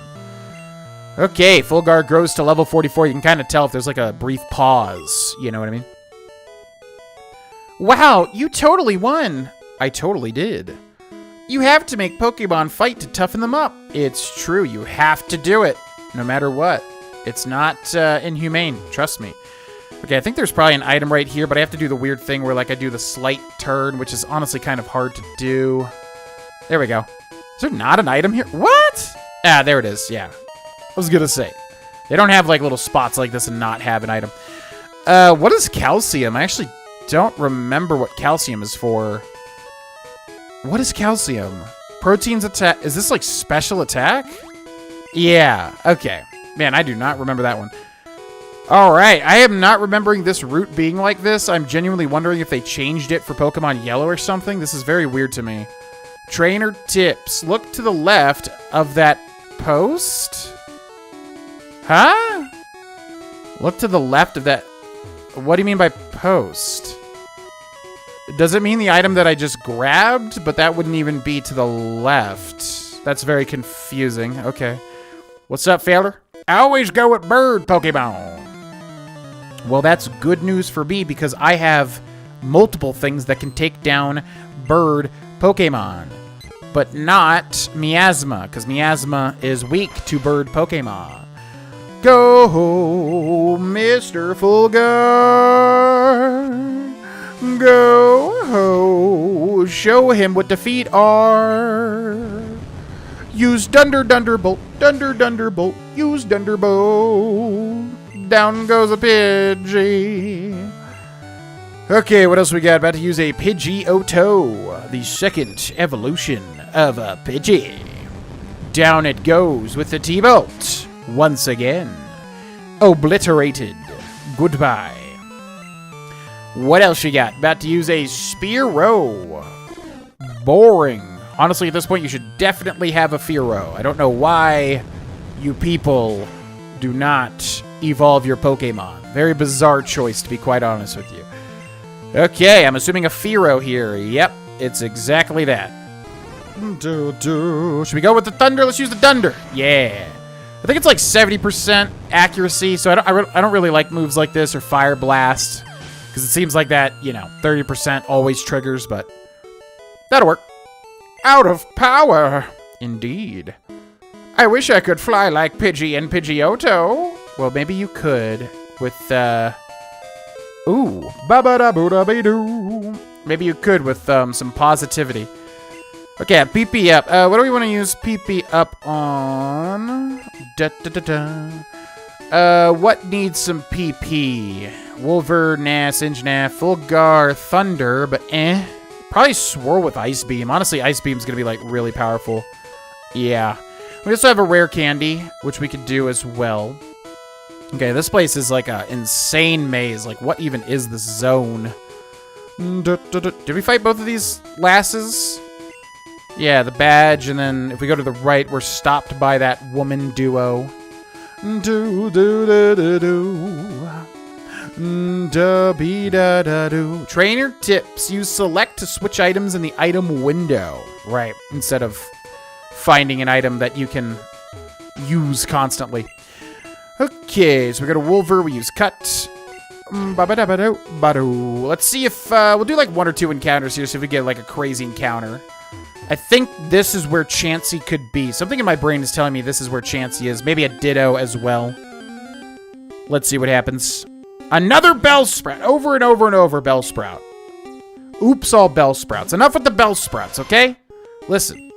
Okay, Fulgar grows to level 44. You can kind of tell if there's like a brief pause. You know what I mean? Wow, you totally won. I totally did. You have to make Pokemon fight to toughen them up. It's true, you have to do it. No matter what. It's not inhumane, trust me. Okay, I think there's probably an item right here, but I have to do the weird thing where like I do the slight turn, which is honestly kind of hard to do. There we go. Is there not an item here? What? Ah, there it is, yeah. I was gonna say. They don't have like little spots like this and not have an item. What is calcium? I actually don't remember what calcium is for. What is calcium? Protein's attack. Is this like special attack? Yeah, okay. Man, I do not remember that one. Alright, I am not remembering this route being like this. I'm genuinely wondering if they changed it for Pokemon Yellow or something. This is very weird to me. Trainer tips. Look to the left of that post? Huh? Look to the left of that. What do you mean by post? Does it mean the item that I just grabbed? But that wouldn't even be to the left. That's very confusing. Okay. What's up, Failer? I always go with bird Pokemon. Well, that's good news for me because I have multiple things that can take down bird Pokemon. But not Miasma, because Miasma is weak to bird Pokemon. Go, Mr. Fulgar. Go, show him what defeat are. Use Thunderbolt, Thunderbolt, use Thunderbolt. Down goes a Pidgey. Okay, what else we got? About to use a Pidgeotto, the second evolution of a Pidgey. Down it goes with the T-Bolt. Once again. Obliterated. Goodbye. What else you got? About to use a Spearow. Boring. Honestly, at this point, you should definitely have a Fearow. I don't know why you people do not evolve your Pokemon. Very bizarre choice, to be quite honest with you. Okay, I'm assuming a Fearow here. Yep, it's exactly that. Should we go with the Thunder? Let's use the Thunder. Yeah. I think it's like 70% accuracy, so I don't really like moves like this or Fire Blast. Because it seems like that, you know, 30% always triggers, but that'll work. Out of power. Indeed. I wish I could fly like Pidgey and Pidgeotto. Well, maybe you could with, ooh. Ba-ba-da-boo-da-be-doo. Maybe you could with, some positivity. Okay, PP up. What do we want to use PP up on? Da-da-da-da. What needs some PP? Wolver, nah, Singe, nah, Fulgar, Thunder, but eh. Probably Swirl with Ice Beam. Honestly, Ice Beam's gonna be, like, really powerful. Yeah. We also have a rare candy, which we could do as well. Okay, this place is like an insane maze. Like, what even is this zone? Did we fight both of these lasses? Yeah, the badge, and then if we go to the right, we're stopped by that woman duo. Trainer tips. Use select to switch items in the item window. Right, instead of finding an item that you can use constantly. Okay, so we go to Wolver, we use cut. Let's see if, we'll do like 1 or 2 encounters here, see if we get like a crazy encounter. I think this is where Chansey could be. Something in my brain is telling me this is where Chansey is. Maybe a Ditto as well. Let's see what happens. Another Bellsprout. Over and over and over, Bellsprout. Oops, all Bellsprouts. Enough with the Bellsprouts, okay? Listen.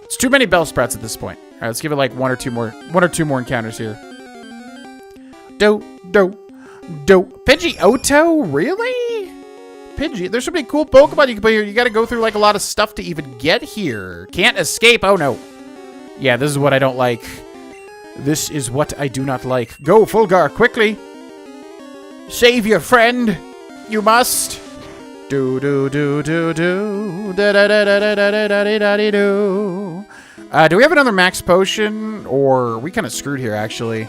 It's too many Bellsprouts at this point. All right, let's give it like 1 or 2 more encounters here. Pidgeotto? Really? Pidgey, there's so many cool Pokemon you can put here. You gotta go through like a lot of stuff to even get here. Can't escape. Oh no. Yeah, this is what I don't like. This is what I do not like. Go, Fulgar, quickly. Save your friend. You must. Do. Do we have another max potion? Or are we kind of screwed here, actually?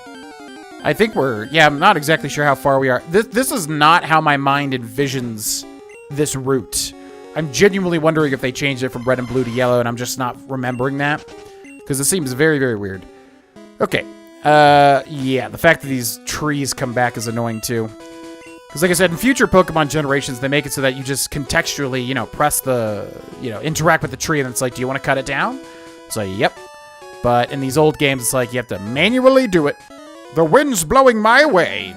I think yeah, I'm not exactly sure how far we are. This is not how my mind envisions this route. I'm genuinely wondering if they changed it from red and blue to yellow, and I'm just not remembering that. Because it seems very, very weird. Okay. Yeah, the fact that these trees come back is annoying, too. Because, like I said, in future Pokemon generations, they make it so that you just contextually, press the, interact with the tree, and it's like, do you want to cut it down? It's like, yep. But in these old games, it's like, you have to manually do it. The wind's blowing my way.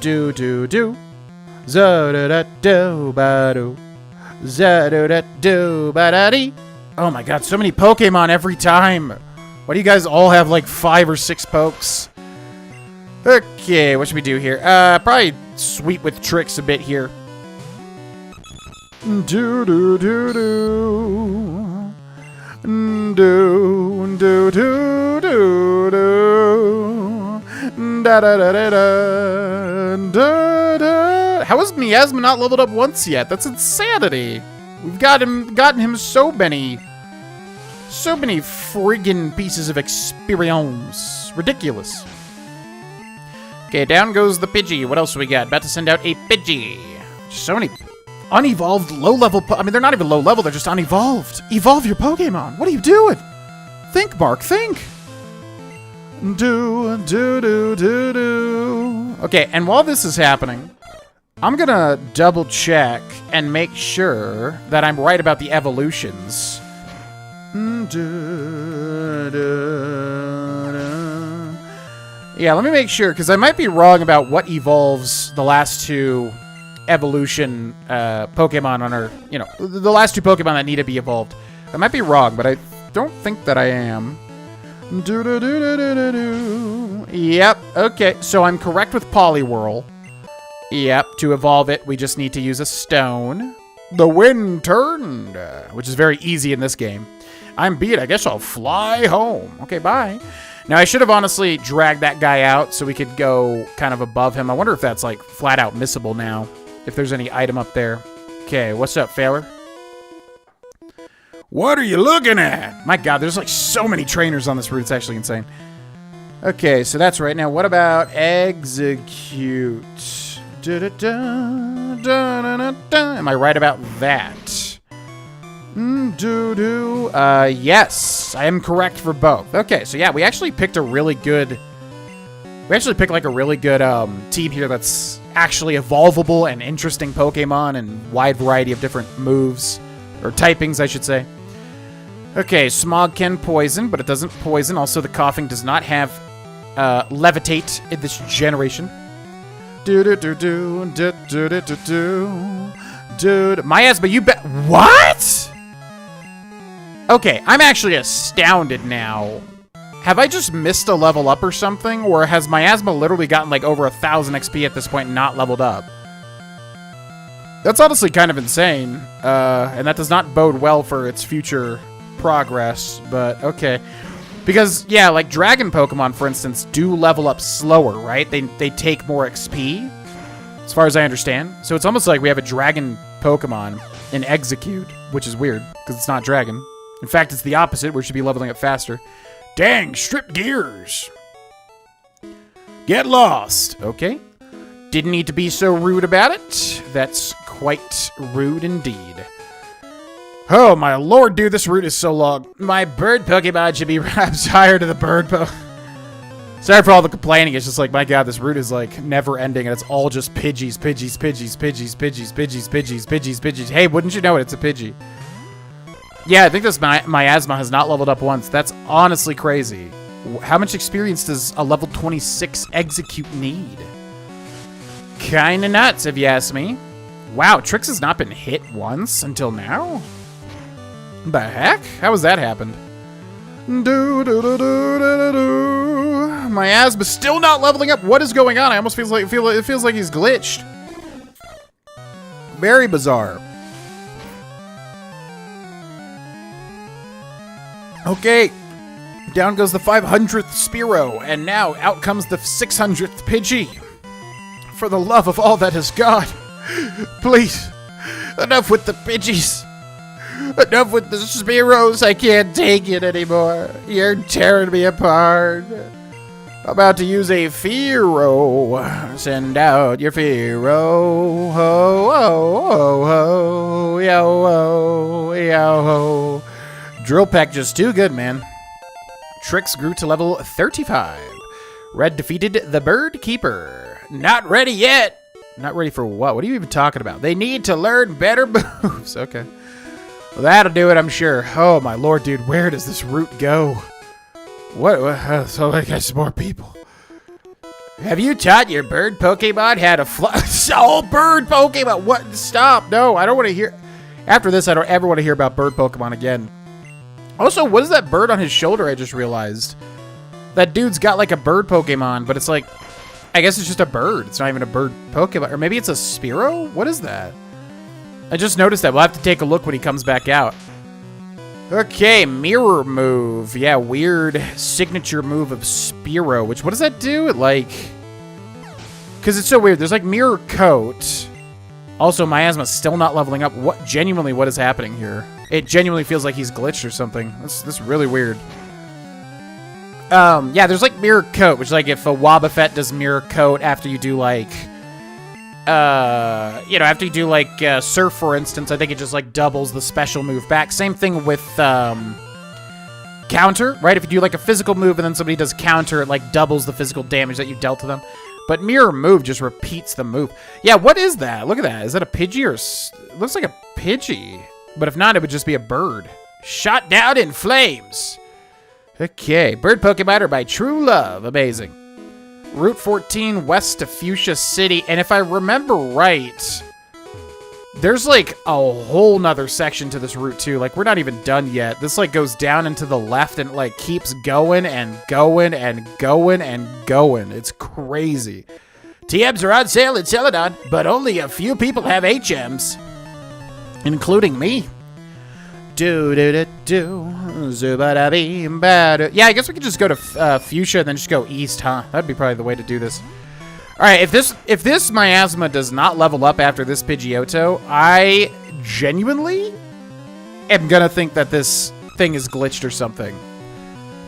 Do. Za-da-da-do-ba-do. Za-da-da-do-ba-da-dee. Oh my god, so many Pokemon every time. Why do you guys all have like 5 or 6 pokes? Okay, what should we do here? Probably sweep with tricks a bit here. Do-do-do-do. Do-do-do-do-do. Da-da-da-da-da. How is Miasma not leveled up once yet? That's insanity. We've gotten him so many friggin' pieces of experience. Ridiculous. Okay, down goes the Pidgey. What else do we got? About to send out a Pidgey. So many unevolved low-level I mean, they're not even low-level, they're just unevolved. Evolve your Pokemon. What are you doing? Think, Mark, think. Do. Okay, and while this is happening, I'm gonna double check and make sure that I'm right about the evolutions. Yeah, let me make sure, because I might be wrong about what evolves the last 2 evolution Pokemon on our, the last 2 Pokemon that need to be evolved. I might be wrong, but I don't think that I am. Yep, okay, so I'm correct with Poliwhirl. Yep, to evolve it, we just need to use a stone. The wind turned, which is very easy in this game. I'm beat, I guess I'll fly home. Okay, bye. Now, I should have honestly dragged that guy out so we could go kind of above him. I wonder if that's, like, flat out missable now. If there's any item up there. Okay, what's up, Failer? What are you looking at? My god, there's, like, so many trainers on this route. It's actually insane. Okay, so that's right. Now, what about execute? Am I right about that? Yes, I am correct for both. Okay, so yeah, we actually picked a really good... We actually picked like a really good team here that's actually evolvable and interesting Pokemon and wide variety of different moves. Or typings, I should say. Okay, Smog can poison, but it doesn't poison. Also, the Coughing does not have Levitate in this generation. Dude, Miasma, you bet. What? Okay, I'm actually astounded now. Have I just missed a level up or something? Or has Miasma literally gotten like over 1,000 XP at this point and not leveled up? That's honestly kind of insane. And that does not bode well for its future progress, but okay. Because, yeah, like Dragon Pokemon, for instance, do level up slower, right? They take more XP. as far as I understand. So it's almost like we have a dragon Pokemon in Execute, which is weird, because it's not dragon. In fact, it's the opposite. We should be leveling up faster. Dang, strip gears. Get lost. Okay. Didn't need to be so rude about it. That's quite rude indeed. Oh, my lord, dude, this route is so long. My bird Pokemon should be... I'm tired of the bird Sorry for all the complaining. It's just like, my god, this route is like never ending, and it's all just Pidgeys, Pidgeys, Pidgeys, Pidgeys, Pidgeys, Pidgeys, Pidgeys, Pidgeys, Pidgeys. Hey, wouldn't you know it? It's a Pidgey. Yeah, I think this miasma has not leveled up once. That's honestly crazy. How much experience does a level 26 Execute need? Kinda nuts, if you ask me. Wow, Trix has not been hit once until now? The heck? How has that happened? Miasma's still not leveling up. What is going on? I almost it feels like he's glitched. Very bizarre. Okay. Down goes the 500th Spearow, and now out comes the 600th Pidgey. For the love of all that is God, please, enough with the Pidgeys. Enough with the Spearows. I can't take it anymore. You're tearing me apart. I'm about to use a Fearow. Send out your Fearow. Ho, ho, ho, ho, yo, ho, yo, ho. Drill Peck just too good, man. Trix grew to level 35. Red defeated the Bird Keeper. Not ready yet. Not ready for what? What are you even talking about? They need to learn better moves. Okay. Well, that'll do it, I'm sure. Oh, my lord, dude. Where does this route go? What? So I guess more people. Have you taught your bird Pokemon how to fly? Oh, bird Pokemon. What? Stop. No, I don't want to hear. After this, I don't ever want to hear about bird Pokemon again. Also, what is that bird on his shoulder? I just realized. That dude's got like a bird Pokemon, but it's like, I guess it's just a bird. It's not even a bird Pokemon. Or maybe it's a Spearow? What is that? I just noticed that. We'll have to take a look when he comes back out. Okay, mirror move. Yeah, weird signature move of Spearow. Which, what does that do? It like... Because it's so weird. There's like mirror coat. Also, Miasma's still not leveling up. What is happening here? It genuinely feels like he's glitched or something. This is really weird. Yeah, there's like mirror coat, which like if a Wobbuffet does mirror coat after you do like... you know, after you do like Surf, for instance, I think it just like doubles the special move back. Same thing with Counter, right? If you do like a physical move and then somebody does Counter, it like doubles the physical damage that you dealt to them. But Mirror Move just repeats the move. Yeah, what is that? Look at that. Is that a Pidgey or... It looks like a Pidgey. But if not, it would just be a bird. Shot down in flames. Okay, bird Pokemon are by true love. Amazing. Route 14 west to Fuchsia City, and if I remember right, there's like a whole nother section to this route too. Like, we're not even done yet. This like goes down and to the left and like keeps going and going and going and going. It's crazy. TMs are on sale at Celadon, but only a few people have HMs, including me. Do-do-do-do. Yeah, I guess we could just go to Fuchsia and then just go east, huh? That'd be probably the way to do this. All right, if this Miasma does not level up after this Pidgeotto, I genuinely am gonna think that this thing is glitched or something.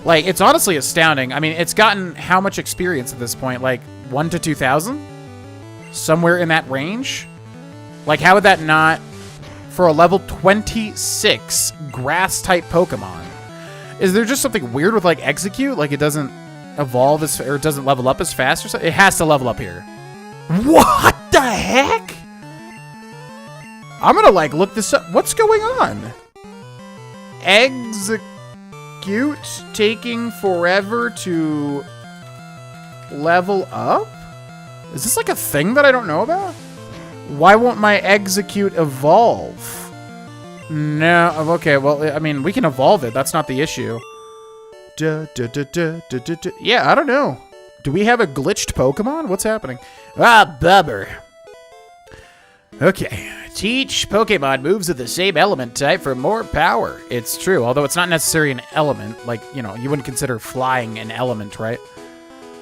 Like, it's honestly astounding. I mean, it's gotten how much experience at this point? Like 1 to 2,000? Somewhere in that range? Like, how would that not... For a level 26 grass-type Pokemon. Is there just something weird with, like, Execute? Like, it doesn't evolve as... Or it doesn't level up as fast or something? It has to level up here. What the heck? I'm gonna, like, look this up. What's going on? Execute taking forever to level up? Is this, like, a thing that I don't know about? Why won't my Execute evolve? No, okay, well, I mean, we can evolve it. That's not the issue. Yeah, I don't know. Do we have a glitched Pokemon? What's happening? Ah, bubber. Okay. Teach Pokemon moves of the same element type for more power. It's true, although it's not necessarily an element. Like, you know, you wouldn't consider flying an element, right?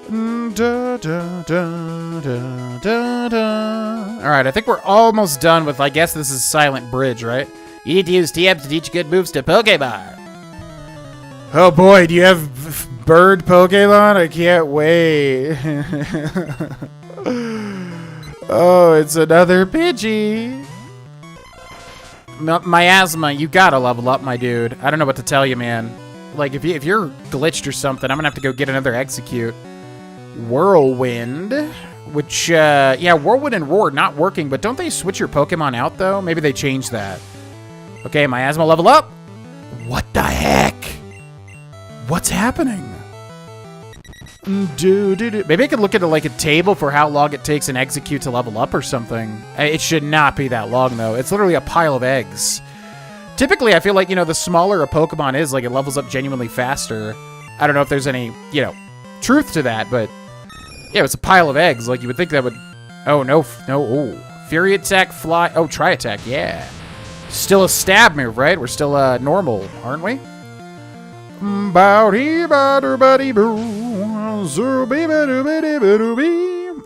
Da, da, da, da, da, da. All right, I think we're almost done with, I guess this is Silent Bridge, right? You need to use TMs to teach good moves to Pokemon. Oh boy, do you have bird Pokemon? I can't wait. Oh, it's another Pidgey. Miasma, you gotta level up, my dude. I don't know what to tell you, man. Like, if you're glitched or something, I'm gonna have to go get another Execute. Whirlwind, which, yeah, Whirlwind and Roar not working, but don't they switch your Pokemon out, though? Maybe they changed that. Okay, Miasma level up. What the heck? What's happening? Maybe I could look at like a table for how long it takes an Execute to level up or something. It should not be that long, though. It's literally a pile of eggs. Typically, I feel like, you know, the smaller a Pokemon is, like, it levels up genuinely faster. I don't know if there's any, you know, truth to that, but yeah, it's a pile of eggs. Like, you would think that would... Oh, no. Oh, Fury Attack, Fly... Oh, Tri-Attack, yeah. Still a stab move, right? We're still normal, aren't we?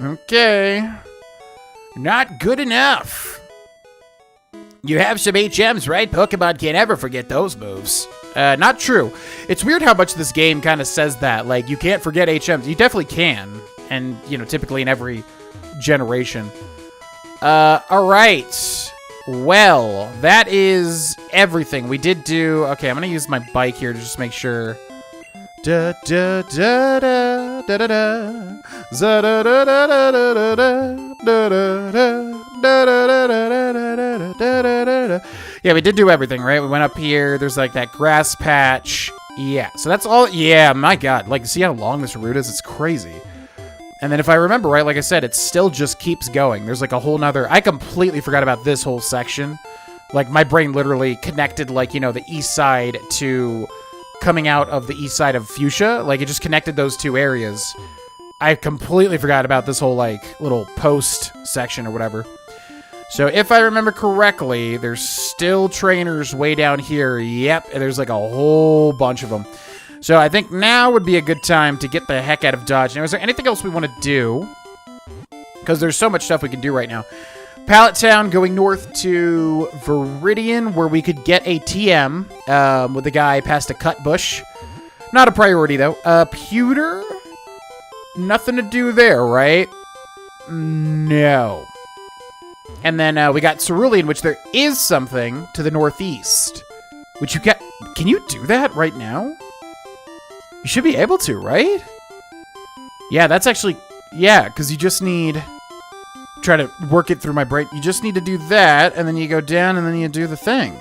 Okay. Not good enough. You have some HMs, right? Pokemon can't ever forget those moves. Not true. It's weird how much this game kind of says that. Like, you can't forget HMs. You definitely can. And, you know, typically in every generation. Alright. Well, that is everything. We did do... Okay, I'm going to use my bike here to just make sure. Da da da da da da da. Za da da da da da da da da. Yeah, we did do everything, right? We went up here. There's like that grass patch. Yeah, so that's all. Yeah, my God. Like, see how long this route is? It's crazy. And then if I remember right, like I said, it still just keeps going. There's like a whole nother... I completely forgot about this whole section. Like, my brain literally connected, like, you know, the east side to coming out of the east side of Fuchsia. Like, it just connected those two areas. I completely forgot about this whole, like, little post section or whatever. So if I remember correctly, there's still trainers way down here. Yep, and there's like a whole bunch of them. So I think now would be a good time to get the heck out of Dodge. Now, is there anything else we want to do? Because there's so much stuff we can do right now. Pallet Town, going north to Viridian, where we could get a TM with the guy past a cut bush. Not a priority, though. Pewter? Nothing to do there, right? No. And then we got Cerulean, which there is something to the northeast. Which you get... Can you do that right now? You should be able to, right? Yeah, that's actually... Yeah, because you just need... Try to work it through my brain. You just need to do that, and then you go down, and then you do the thing.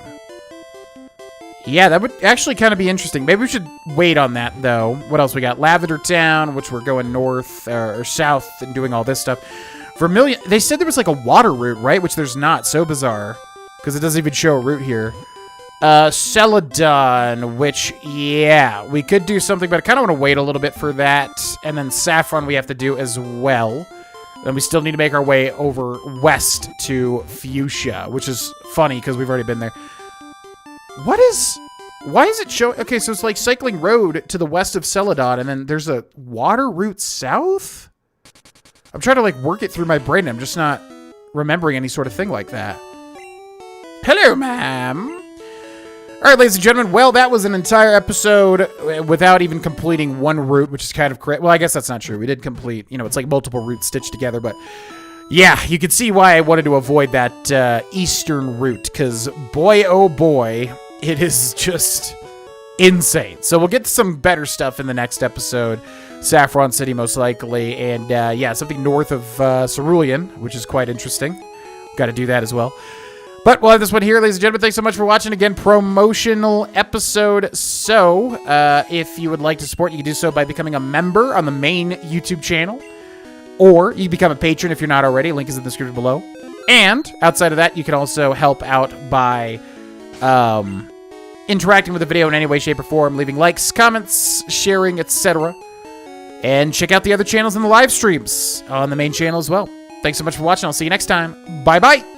Yeah, that would actually kind of be interesting. Maybe we should wait on that, though. What else we got? Lavender Town, which we're going north or south and doing all this stuff. Vermilion... They said there was like a water route, right? Which there's not. So bizarre. Because it doesn't even show a route here. Celadon, which, yeah, we could do something, but I kind of want to wait a little bit for that. And then Saffron we have to do as well. And we still need to make our way over west to Fuchsia, which is funny because we've already been there. Why is it showing? Okay, so it's like cycling road to the west of Celadon, and then there's a water route south? I'm trying to, like, work it through my brain. I'm just not remembering any sort of thing like that. Hello, ma'am. All right, ladies and gentlemen, well, that was an entire episode without even completing one route, which is kind of crazy. Well, I guess that's not true. We did complete, you know, it's like multiple routes stitched together, but yeah, you can see why I wanted to avoid that eastern route, because boy, oh boy, it is just insane. So we'll get to some better stuff in the next episode. Saffron City, most likely, and yeah, something north of Cerulean, which is quite interesting. Got to do that as well. But we'll have this one here, ladies and gentlemen. Thanks so much for watching. Again, promotional episode. So, if you would like to support, you can do so by becoming a member on the main YouTube channel. Or you can become a patron if you're not already. Link is in the description below. And outside of that, you can also help out by interacting with the video in any way, shape, or form. Leaving likes, comments, sharing, etc. And check out the other channels in the live streams on the main channel as well. Thanks so much for watching. I'll see you next time. Bye-bye.